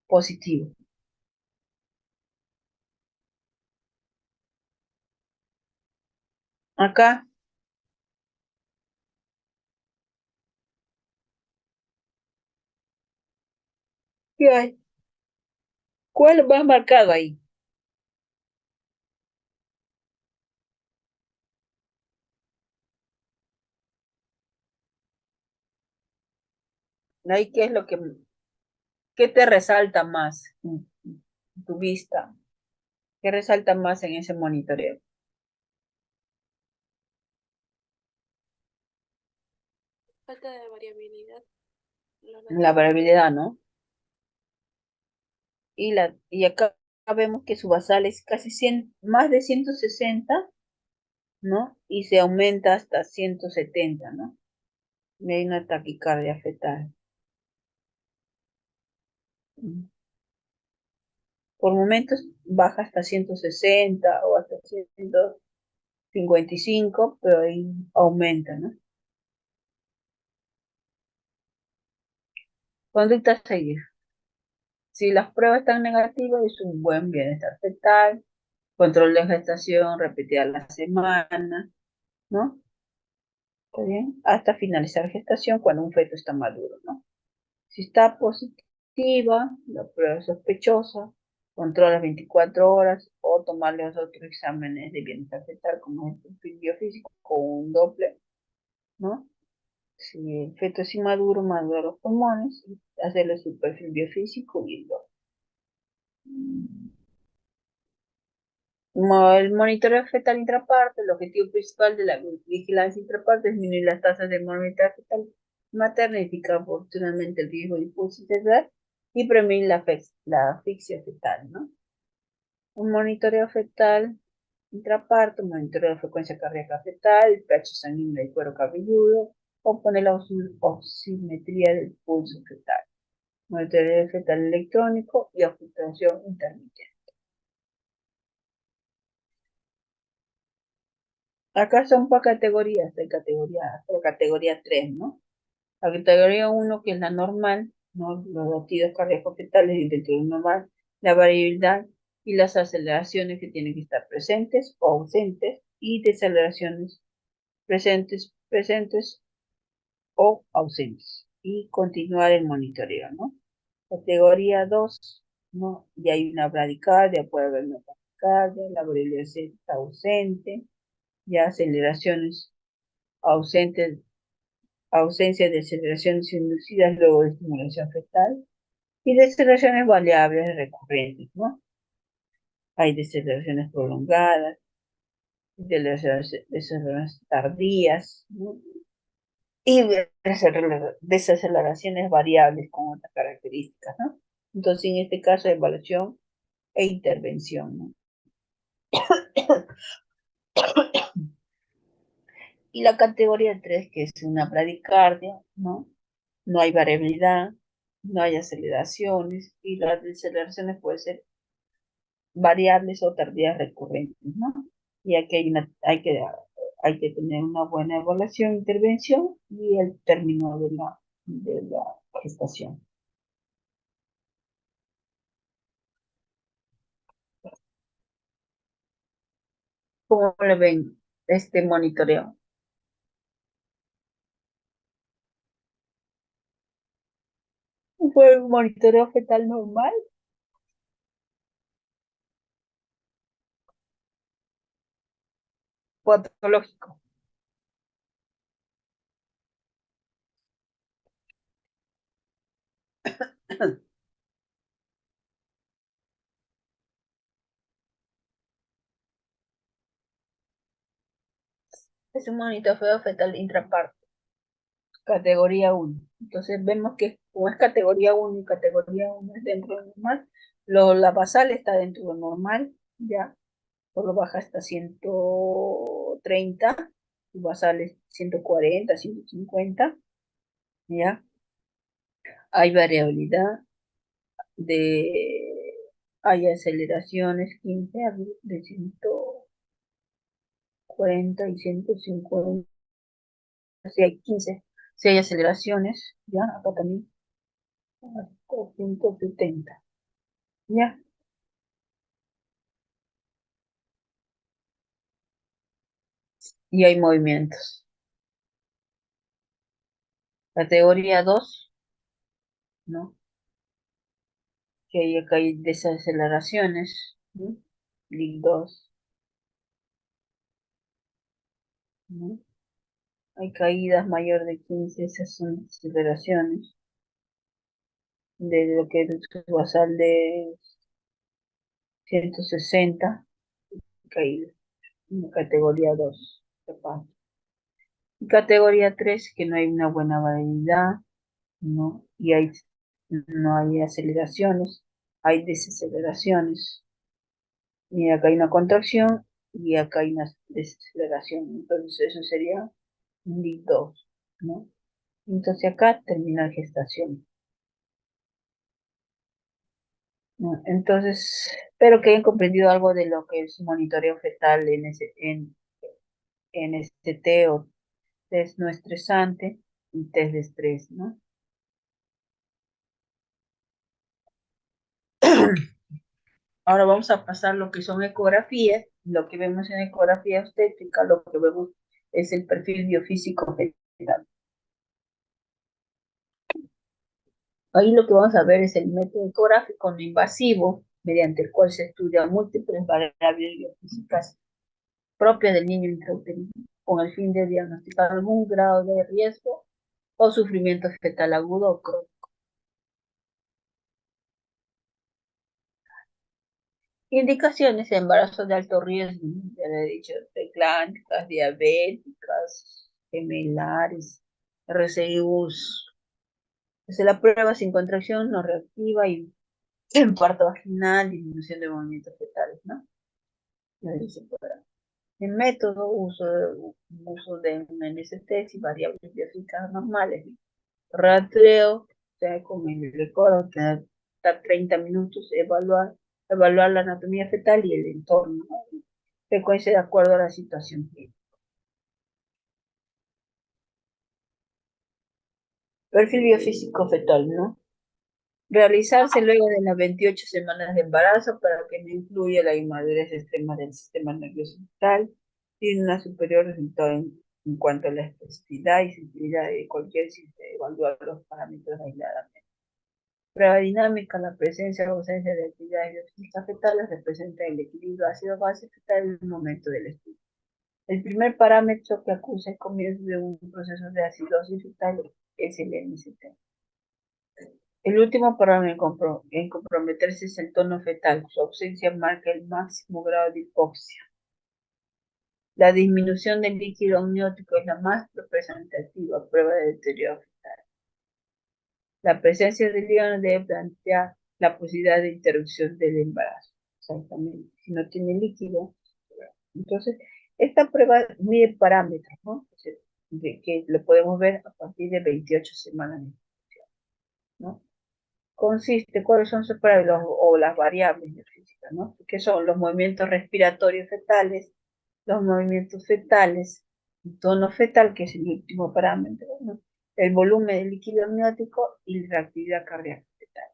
positivo. Acá, ¿qué hay? ¿Cuál va marcado ahí? Ahí, ¿qué es lo que, qué te resalta más en tu vista? ¿Qué resalta más en ese monitoreo? Falta de variabilidad. Los La latidos. variabilidad, ¿no? Y acá vemos que su basal es casi 100, más de 160, ¿no? Y se aumenta hasta 170, ¿no? Y hay una taquicardia fetal. Por momentos baja hasta 160 o hasta 155, pero ahí aumenta, ¿no? Conducta a seguir. Si las pruebas están negativas, es un buen bienestar fetal, control de gestación repetida a la semana, ¿no? ¿Está bien? Hasta finalizar gestación cuando un feto está maduro, ¿no? Si está positiva, la prueba es sospechosa, controla las 24 horas o tomar los otros exámenes de bienestar fetal como el perfil biofísico o un Doppler, ¿no? Si el feto es inmaduro, madura los pulmones, hacerle su perfil biofísico y el Doppler. Como el monitoreo fetal intraparto, el objetivo principal de la vigilancia intraparto es disminuir las tasas de mortalidad fetal materna, mitigar oportunamente el riesgo de impulso integral y prevenir la asfixia fetal, ¿no? Un monitoreo fetal intraparto, monitoreo de frecuencia cardíaca fetal, el pH sanguíneo del cuero cabelludo, o poner la oximetría del pulso fetal, monitoreo fetal electrónico y ocultación intermitente. Acá son por categorías, de categoría 3, ¿no? La categoría 1, que es la normal, ¿no? Los latidos cardíacos fetales y dentro de normal, la variabilidad y las aceleraciones que tienen que estar presentes o ausentes y desaceleraciones presentes o ausentes. Y continuar el monitoreo, ¿no? Categoría 2, ¿no? Y hay una bradicardia, puede haber una bradicardia, la variabilidad está ausente, ya aceleraciones ausentes, ausencia de aceleraciones inducidas luego de estimulación fetal y deceleraciones variables recurrentes, ¿no? Hay deceleraciones prolongadas, deceleraciones tardías, ¿no? Y desaceleraciones variables con otras características, ¿no? Entonces, en este caso, evaluación e intervención, ¿no? Y la categoría 3, que es una bradicardia, ¿no? No hay variabilidad, no hay aceleraciones y las deceleraciones pueden ser variables o tardías recurrentes, ¿no? Y aquí hay que tener una buena evaluación, intervención y el término de la gestación. ¿Cómo le ven este monitoreo? ¿Fue un monitoreo fetal normal? Patológico. Es un monitoreo fetal intraparto, categoría 1. Entonces vemos que como es categoría 1 y categoría 1 es dentro de lo normal, la basal está dentro de lo normal, ya, solo baja hasta 130, y basal es 140, 150, ya. Hay variabilidad de, hay aceleraciones 15 de 140 y 150, si hay 15, si hay aceleraciones, ya, acá también, hasta 170, ya. Y hay movimientos. Categoría 2, ¿no? Que acá hay desaceleraciones, ¿no? LIC 2, ¿no? Hay caídas mayor de 15, esas son aceleraciones. De lo que es su basal de 160, caída. En categoría 2, capaz. Y categoría 3, que no hay una buena variabilidad, ¿no? Y no hay aceleraciones, hay desaceleraciones. Y acá hay una contracción y acá hay una desaceleración. Entonces eso sería un LIC 2, ¿no? Entonces acá termina la gestación, ¿no? Entonces, espero que hayan comprendido algo de lo que es monitoreo fetal en ST o test no estresante y test de estrés, ¿no? Ahora vamos a pasar lo que son ecografías. Lo que vemos en ecografía obstétrica, lo que vemos es el perfil biofísico fetal. Ahí lo que vamos a ver es el método ecográfico no invasivo, mediante el cual se estudian múltiples variables biofísicas propias del niño intrauterino, con el fin de diagnosticar algún grado de riesgo o sufrimiento fetal agudo o crónico. Indicaciones de embarazos de alto riesgo, ya le he dicho, preeclámpticas, diabéticas, gemelares, RCIUs. Entonces la prueba sin contracción no reactiva y en parto vaginal, disminución de movimientos fetales, ¿no? El método, uso de un NST y variables biofísicas normales, ¿no? Rastreo, o sea, con el recuerdo, que está 30 minutos, evaluar la anatomía fetal y el entorno, ¿no? Frecuencia de acuerdo a la situación clínica. Perfil biofísico fetal, ¿no? Realizarse luego de las 28 semanas de embarazo para que no incluya la inmadurez extrema del sistema nervioso fetal y una superior resultado en cuanto a la especificidad y sensibilidad de cualquier sistema, evaluar los parámetros aisladamente. Prueba dinámica, la presencia o ausencia de actividades biofísicas fetales representa el equilibrio ácido-base fetal en el momento del estudio. El primer parámetro que acusa el comienzo de un proceso de acidosis fetal es el MCT. El último parámetro en comprometerse es el tono fetal. Su ausencia marca el máximo grado de hipoxia. La disminución del líquido amniótico es la más representativa prueba de deterioro fetal. La presencia del hígado debe plantear la posibilidad de interrupción del embarazo. Exactamente. Si no tiene líquido. Entonces, esta prueba mide parámetros, ¿no? Que lo podemos ver a partir de 28 semanas, ¿no? Consiste, ¿cuáles son sus parámetros o las variables de física, ¿no? Que son los movimientos respiratorios fetales, los movimientos fetales, el tono fetal, que es el último parámetro, ¿no? El volumen del líquido amniótico y la actividad cardíaca fetal.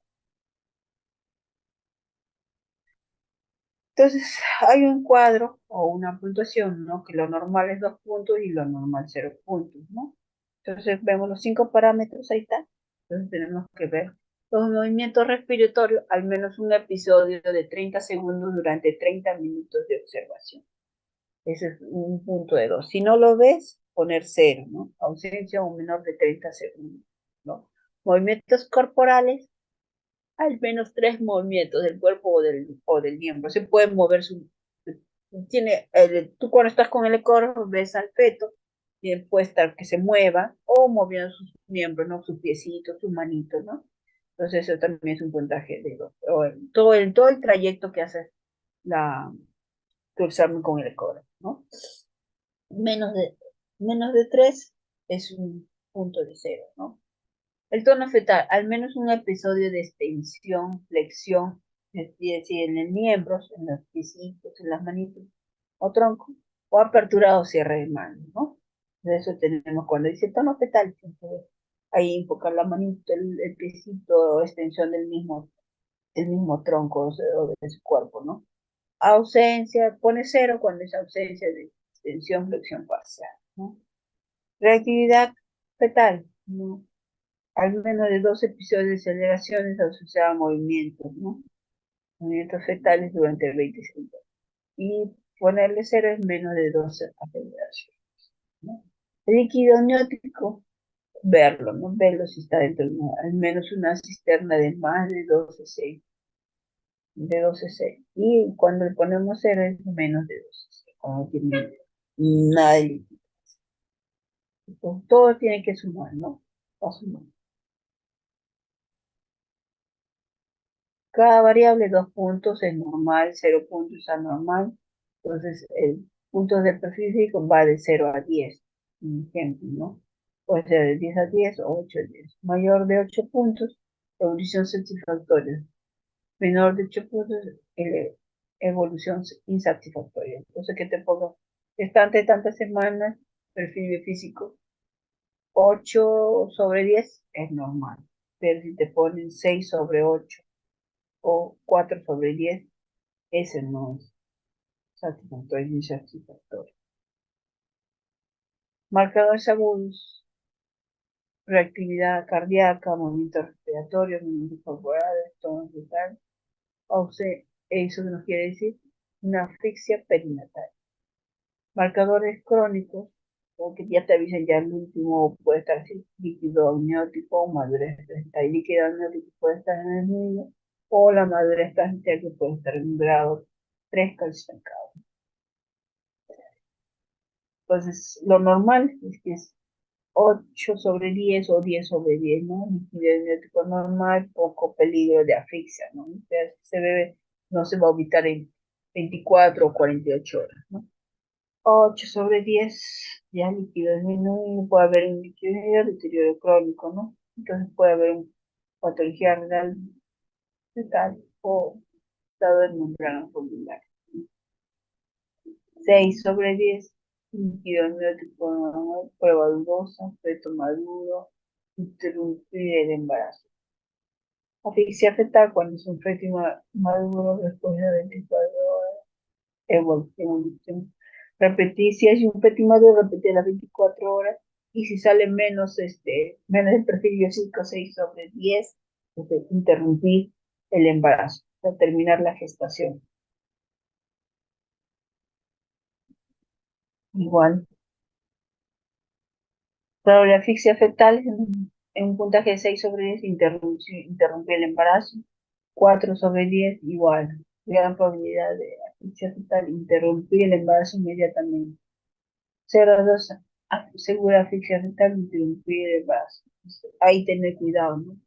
Entonces, hay un cuadro o una puntuación, ¿no? Que lo normal es 2 puntos y lo normal 0 puntos, ¿no? Entonces, vemos los 5 parámetros, ahí está. Entonces, tenemos que ver los movimientos respiratorios, al menos un episodio de 30 segundos durante 30 minutos de observación. Ese es un punto de 2. Si no lo ves, poner 0, ¿no? Ausencia o menor de 30 segundos, ¿no? Movimientos corporales, al menos 3 movimientos del cuerpo o del miembro. Se pueden mover Tú cuando estás con el ecógrafo ves al feto y puede estar que se mueva o moviendo sus miembros, ¿no? Sus piecitos, sus manitos, ¿no? Entonces eso también es un puntaje de todo el trayecto que hace tu examen con el ecógrafo, ¿no? Menos de, menos de 3 es un punto de 0, ¿no? El tono fetal, al menos un episodio de extensión, flexión, es decir, en los miembros, en los piecitos, en las manitos, o tronco, o apertura o cierre de mano, ¿no? De eso tenemos cuando dice tono fetal, ahí enfocar la manito, el piecito, extensión del mismo tronco o de su cuerpo, ¿no? Ausencia, pone 0 cuando es ausencia de extensión, flexión parcial, ¿no? Reactividad fetal, ¿no? Al menos de 2 episodios de aceleraciones asociados a movimientos, ¿no? Movimientos fetales durante 20 segundos. Y ponerle 0 es menos de 12 aceleraciones, ¿no? Líquido amniótico, verlo, ¿no? Verlo si está dentro de al menos una cisterna de más de 12,6. De 12,6. Y cuando le ponemos 0 es menos de 12,6. Cuando tiene nada de líquido. Entonces, todo tiene que sumar, ¿no? Va a sumar. Cada variable 2 puntos es normal, 0 puntos es anormal. Entonces, el punto de perfil físico va de 0 a 10. Un ejemplo, ¿no? Puede ser de 10 a 10 o 8 a 10. Mayor de 8 puntos, evolución satisfactoria. Menor de 8 puntos, evolución insatisfactoria. Entonces, ¿qué te pongo? Estante tantas semanas, perfil físico 8/10 es normal. Pero si te ponen 6/8 o 4/10, ese no es satisfactorio ni insatisfactorio. Marcadores agudos, reactividad cardíaca, movimiento respiratorio, movimientos corporales, tono fetal, eso nos quiere decir una asfixia perinatal. Marcadores crónicos, que ya te avisan ya el último, puede estar así, líquido amniótico, madurez está y líquido amniótico puede estar en el niño, o la madurez transitoria que puede estar en un grado 3 calcificado. Entonces, lo normal es que es 8/10 o 10/10, ¿no? Líquido amniótico normal, poco peligro de asfixia, ¿no? O sea, ese bebé no se va a vomitar en 24 o 48 horas, ¿no? 8/10, ya líquido disminuido, puede haber un líquido deterioro crónico, ¿no? Entonces puede haber una patología renal fetal o estado de membrana celular. 6/10, líquido amniótico normal, prueba dudosa, feto maduro, interrumpir el embarazo. Asfixia fetal cuando es un feto maduro después de 24 horas, evolución. Repetir, si hay un feto maduro, repetir las 24 horas, y si sale menos el perfil biopsíquico 6/10, interrumpir el embarazo, o sea, terminar la gestación. Igual, para la asfixia fetal, en un puntaje de 6/10, interrumpir el embarazo. 4/10, igual, gran probabilidad de asfixia fetal, interrumpir el embarazo inmediatamente. 0/2, segura asfixia fetal, interrumpir el embarazo. Ahí tener cuidado, ¿no?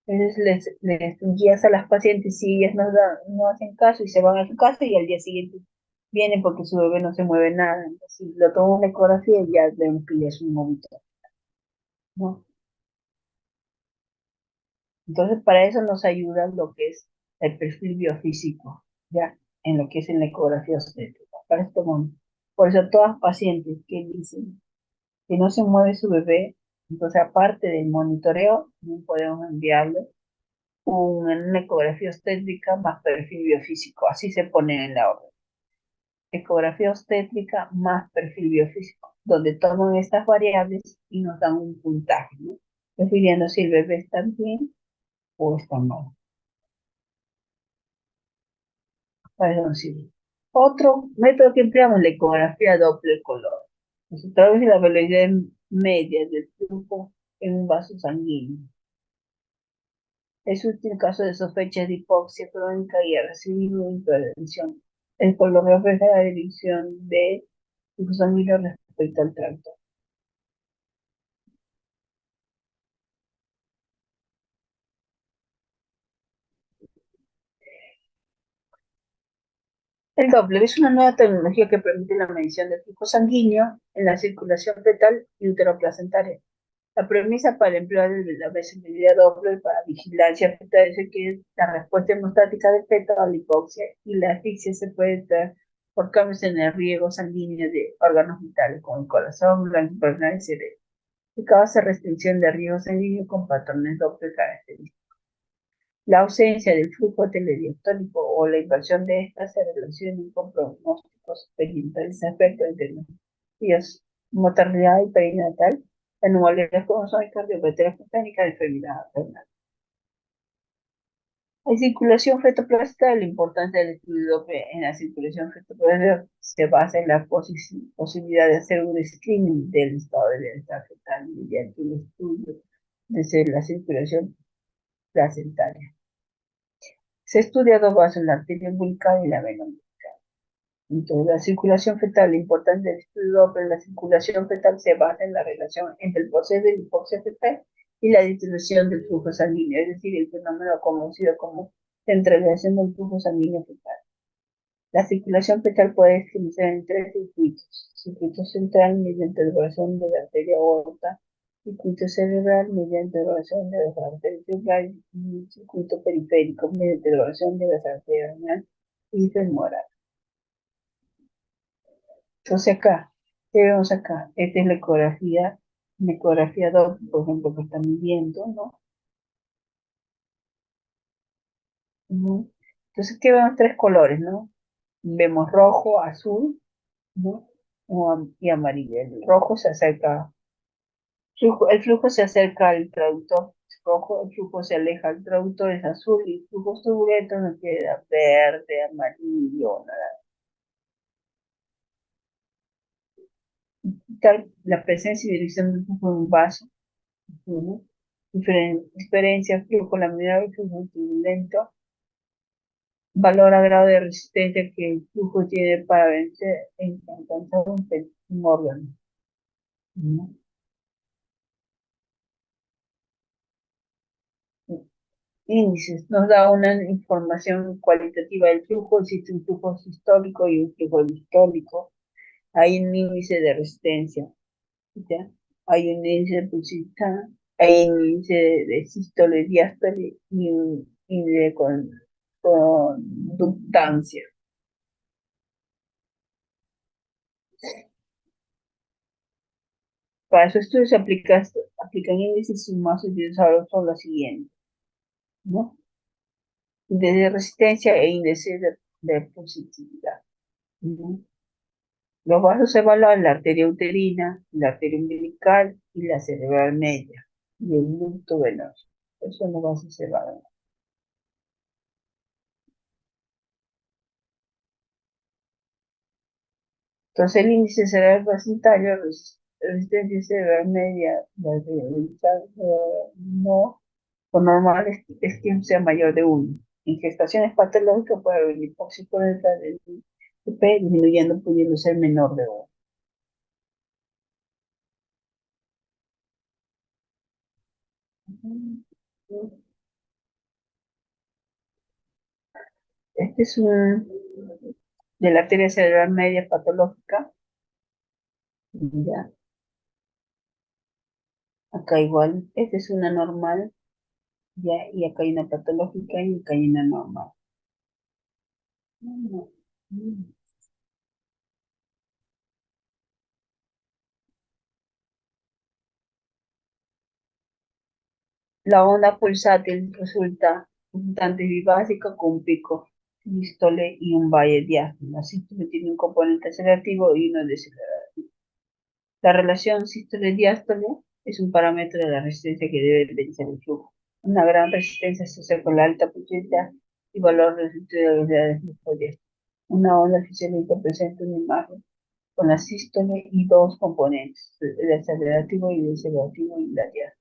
Entonces les guías a las pacientes si ellas no hacen caso y se van a su casa y al día siguiente vienen porque su bebé no se mueve nada. Entonces, si lo toman una ecografía ya vemos que ya es un óbito, ¿no? Entonces, para eso nos ayuda lo que es el perfil biofísico, ya, en lo que es en la ecografía obstétrica. Para esto, por eso todas pacientes que dicen que no se mueve su bebé, entonces aparte del monitoreo, no podemos enviarle una ecografía obstétrica más perfil biofísico, así se pone en la orden. Ecografía obstétrica más perfil biofísico, donde toman estas variables y nos dan un puntaje, ¿no? Refiriendo si el bebé está bien o está mal. Otro método que empleamos es la ecografía Doppler color. Nos traduce la velocidad media del flujo en un vaso sanguíneo. Es útil en caso de sospechas de hipoxia crónica y recibido intervención el color refleja la dirección de flujo sanguíneo respecto al tracto. El Doppler es una nueva tecnología que permite la medición del flujo sanguíneo en la circulación fetal y uteroplacentaria. La premisa para el empleo de la medida Doppler para vigilancia fetal es que la respuesta hemostática del feto a la hipoxia y la asfixia se puede dar por cambios en el riego sanguíneo de órganos vitales como el corazón, la hipertensión y el cerebro, que causa restricción de riego sanguíneo con patrones Doppler característicos. La ausencia del flujo telediastólico o la inversión de esta se relaciona con pronósticos experimentales aspectos entre los días, mortalidad y perinatal, anomalías cromosómicas, cardiopatía congénita y enfermedad renal. La circulación fetoplástica, la importancia del estudio en la circulación fetoplástica se basa en la posibilidad de hacer un screening del estado de bienestar fetal mediante un estudio de la circulación placentaria. Se estudia dos vasos, la arteria umbilical y la vena umbilical. Entonces, la circulación fetal, la importancia del estudio Doppler en la circulación fetal se basa en la relación entre el proceso de hipoxia fetal y la distribución del flujo sanguíneo, es decir, el fenómeno conocido como centralización del flujo sanguíneo fetal. La circulación fetal puede extenderse en tres circuitos: circuito central mediante elevación de la arteria aorta, circuito cerebral mediante elevación de las arterias cerebrales y circuito periférico mediante elevación de las arterias renal y femoral. Entonces acá, ¿qué vemos acá? Esta es la ecografía Doppler, por ejemplo, que están viendo, ¿no? Entonces, ¿qué vemos? Tres colores, ¿no? Vemos rojo, azul, ¿no? Y amarillo. El rojo se acerca, el flujo se acerca al traductor rojo, el flujo se aleja al traductor es azul, y el flujo turbulento nos queda verde, amarillo, naranja. La presencia y dirección del flujo en un vaso, ¿no? Diferencia flujo laminar y flujo turbulento. Valora grado de resistencia que el flujo tiene para vencer en alcanzar un órgano, ¿no? Índices nos da una información cualitativa del flujo. Existe un flujo sistólico y un flujo distólico. Hay un índice de resistencia, ¿ya? Hay un índice de pulsividad, hay un índice de sístole, diástole y un índice de conductancia. Para su estudio se aplican índices más utilizados son los siguientes, ¿no? Índice de resistencia e índice de positividad, ¿no? Los vasos se evalúan la arteria uterina, la arteria umbilical y la cerebral media, y el ducto venoso. Esos son los vasos se evalúan. Entonces el índice cerebral placentario, resistencia cerebral media, la arteria umbilical, no, por normal es que sea mayor de 1. En gestaciones patológicas puede haber hipoxia por detrás del P, disminuyendo, pudiendo ser menor de 1. Este es un de la arteria cerebral media patológica. Ya, acá igual, esta es una normal, ya, y acá hay una patológica y acá hay una normal. La onda pulsátil resulta pulsante bibásica con un pico sístole y un valle diástole. La sístole tiene un componente acelerativo y uno decelerativo. La relación sístole-diástole es un parámetro de la resistencia que debe vencer el flujo. Una gran resistencia se asocia con la alta pulsividad y valor restrictivo de la velocidad del flujo diástole. Una onda fisiológica presenta una imagen con la sístole y dos componentes, el acelerativo y el decelerativo y la diástole.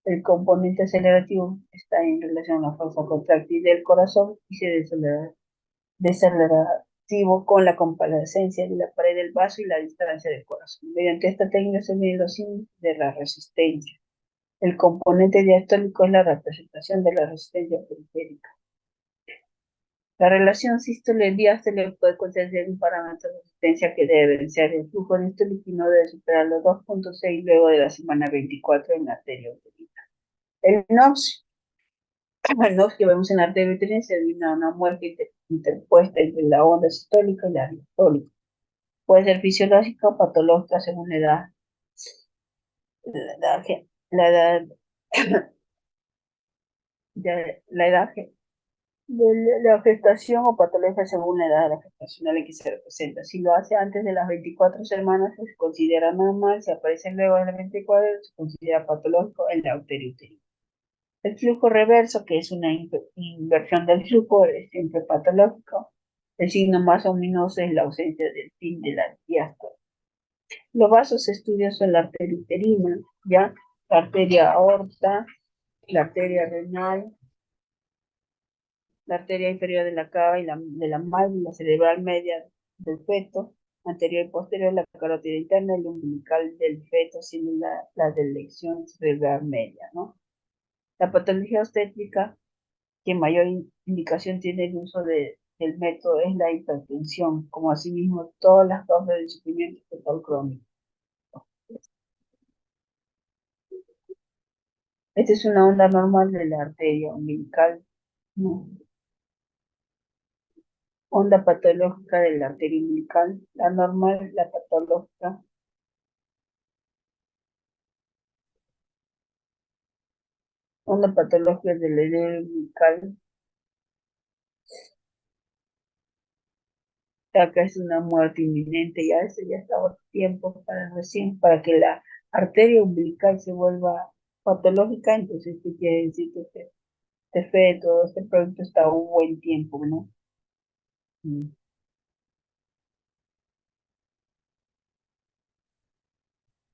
El componente acelerativo está en relación a la fuerza contráctil del corazón y se desacelera con la comparecencia de la pared del vaso y la distancia del corazón. Mediante esta técnica se miden los índices de la resistencia. El componente diastólico es la representación de la resistencia periférica. La relación sístole-diástole puede considerarse un parámetro de resistencia que debe vencer. El flujo diastólico y no debe superar los 2.6 luego de la semana 24 en la arteria uterina. El NOx, que vemos en la arteria uterina, se denomina una muerte interpuesta entre la onda sistólica y la diastólica. Puede ser fisiológica o patológica según la edad. La edad de la gestación o patología según la edad de la gestacional en que se representa. Si lo hace antes de las 24 semanas, se considera normal. Si aparece luego de las 24, se considera patológico en la arteria uterina. El flujo reverso, que es una inversión del flujo, es siempre patológico. El signo más ominoso es la ausencia del fin de la diástole. Los vasos estudios son la arteria uterina, ¿ya? La arteria aorta, la arteria renal, la arteria inferior de la cava y de la válvula cerebral media del feto, anterior y posterior, la carótida interna y la umbilical del feto, siendo la delección cerebral media, ¿no? La patología obstétrica, que mayor indicación tiene el uso del método, es la hipertensión, como asimismo todas las causas de sufrimiento fetal crónico. Esta es una onda normal de la arteria umbilical, ¿no? Onda patológica de la arteria umbilical, la normal, la patológica. Onda patológica de la arteria umbilical. Acá es una muerte inminente, ya eso ya está a tiempo para que la arteria umbilical se vuelva patológica. Entonces, ¿qué quiere decir? Que este feto, este producto está un buen tiempo, ¿no?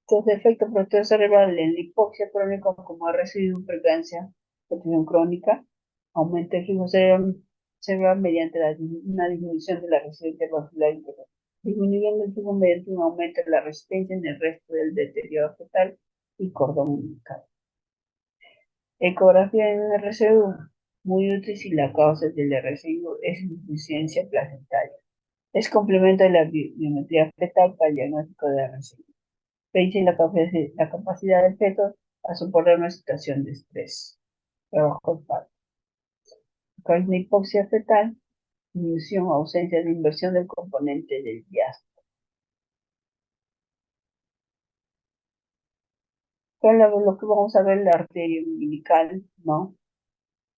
Entonces, efecto protector cerebral en la hipoxia crónica como residuo de frecuencia, protección crónica, aumenta el flujo cerebral mediante una disminución de la resistencia vascular interior. Disminuyendo el flujo mediante un aumento de la resistencia en el resto del deterioro fetal y cordón umbilical. Ecografía en RCU, muy útil si la causa del RCU es insuficiencia placentaria. Es complemento de la biometría fetal para el diagnóstico de RCU. Dice la capacidad del feto a soportar una situación de estrés. Trabajo de parto. Con una hipoxia fetal, disminución o ausencia de inversión del componente del diástole. Con lo que vamos a ver, la arteria umbilical, ¿no?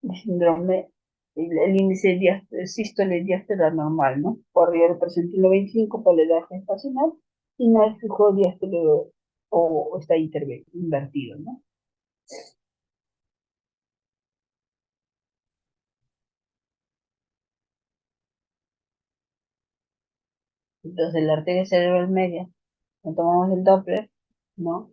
El síndrome, el índice de sístole y diástole normal, ¿no? Por arriba representa el 25 por la edad gestacional y no el flujo diástole o está invertido, ¿no? Entonces, la arteria cerebral media, cuando tomamos el Doppler, ¿no?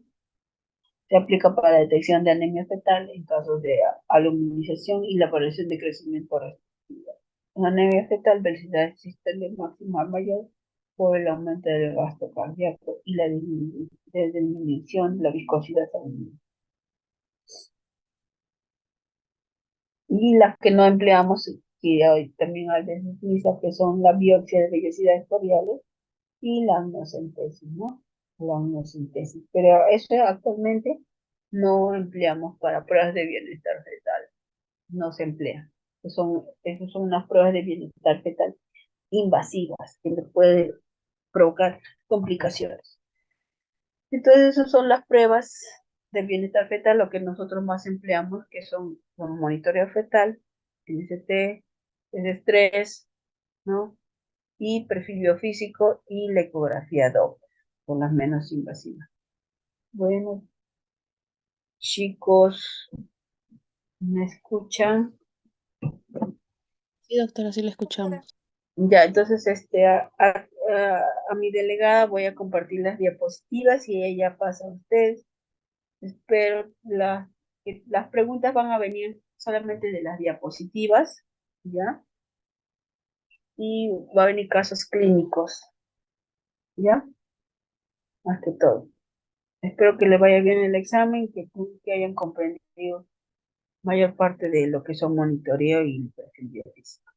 Se aplica para la detección de anemia fetal en casos de aluminización y la aparición de crecimiento restrictivo. En anemia fetal, velocidad sistólica maximal mayor por el aumento del gasto cardíaco y la disminución de la viscosidad sanguínea. Y las que no empleamos, que hoy también a veces utiliza, que son la biopsia de vellosidades coriales y la amniocentesis, ¿no? La amniocentesis. Pero eso actualmente no empleamos para pruebas de bienestar fetal. No se emplea. Esas son unas pruebas de bienestar fetal invasivas que le pueden provocar complicaciones. Entonces, esas son las pruebas de bienestar fetal, lo que nosotros más empleamos, que son un monitoreo fetal, el ICT, el estrés, ¿no? Y perfil biofísico y la ecografía Doppler, son las menos invasivas. Bueno, chicos, ¿me escuchan? Sí, doctora, sí la escuchamos. Ya, entonces a mi delegada voy a compartir las diapositivas y ella pasa a ustedes. Espero que las preguntas van a venir solamente de las diapositivas, ¿ya? y va a venir casos clínicos, ¿ya? Más que todo. Espero que le vaya bien el examen, que hayan comprendido mayor parte de lo que son monitoreo y perfil biofísico.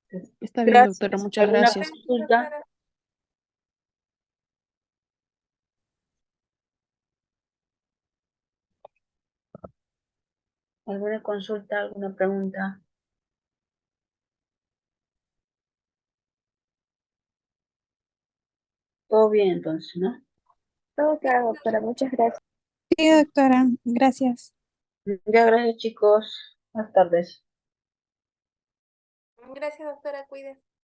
Entonces, Está bien, gracias. doctora, muchas ¿Alguna gracias. consulta? ¿Alguna consulta? ¿Alguna pregunta? Todo bien entonces, ¿no? Todo claro, doctora. Muchas gracias. Sí, doctora, gracias. Ya, gracias chicos. Buenas tardes. Gracias, doctora. Cuídese.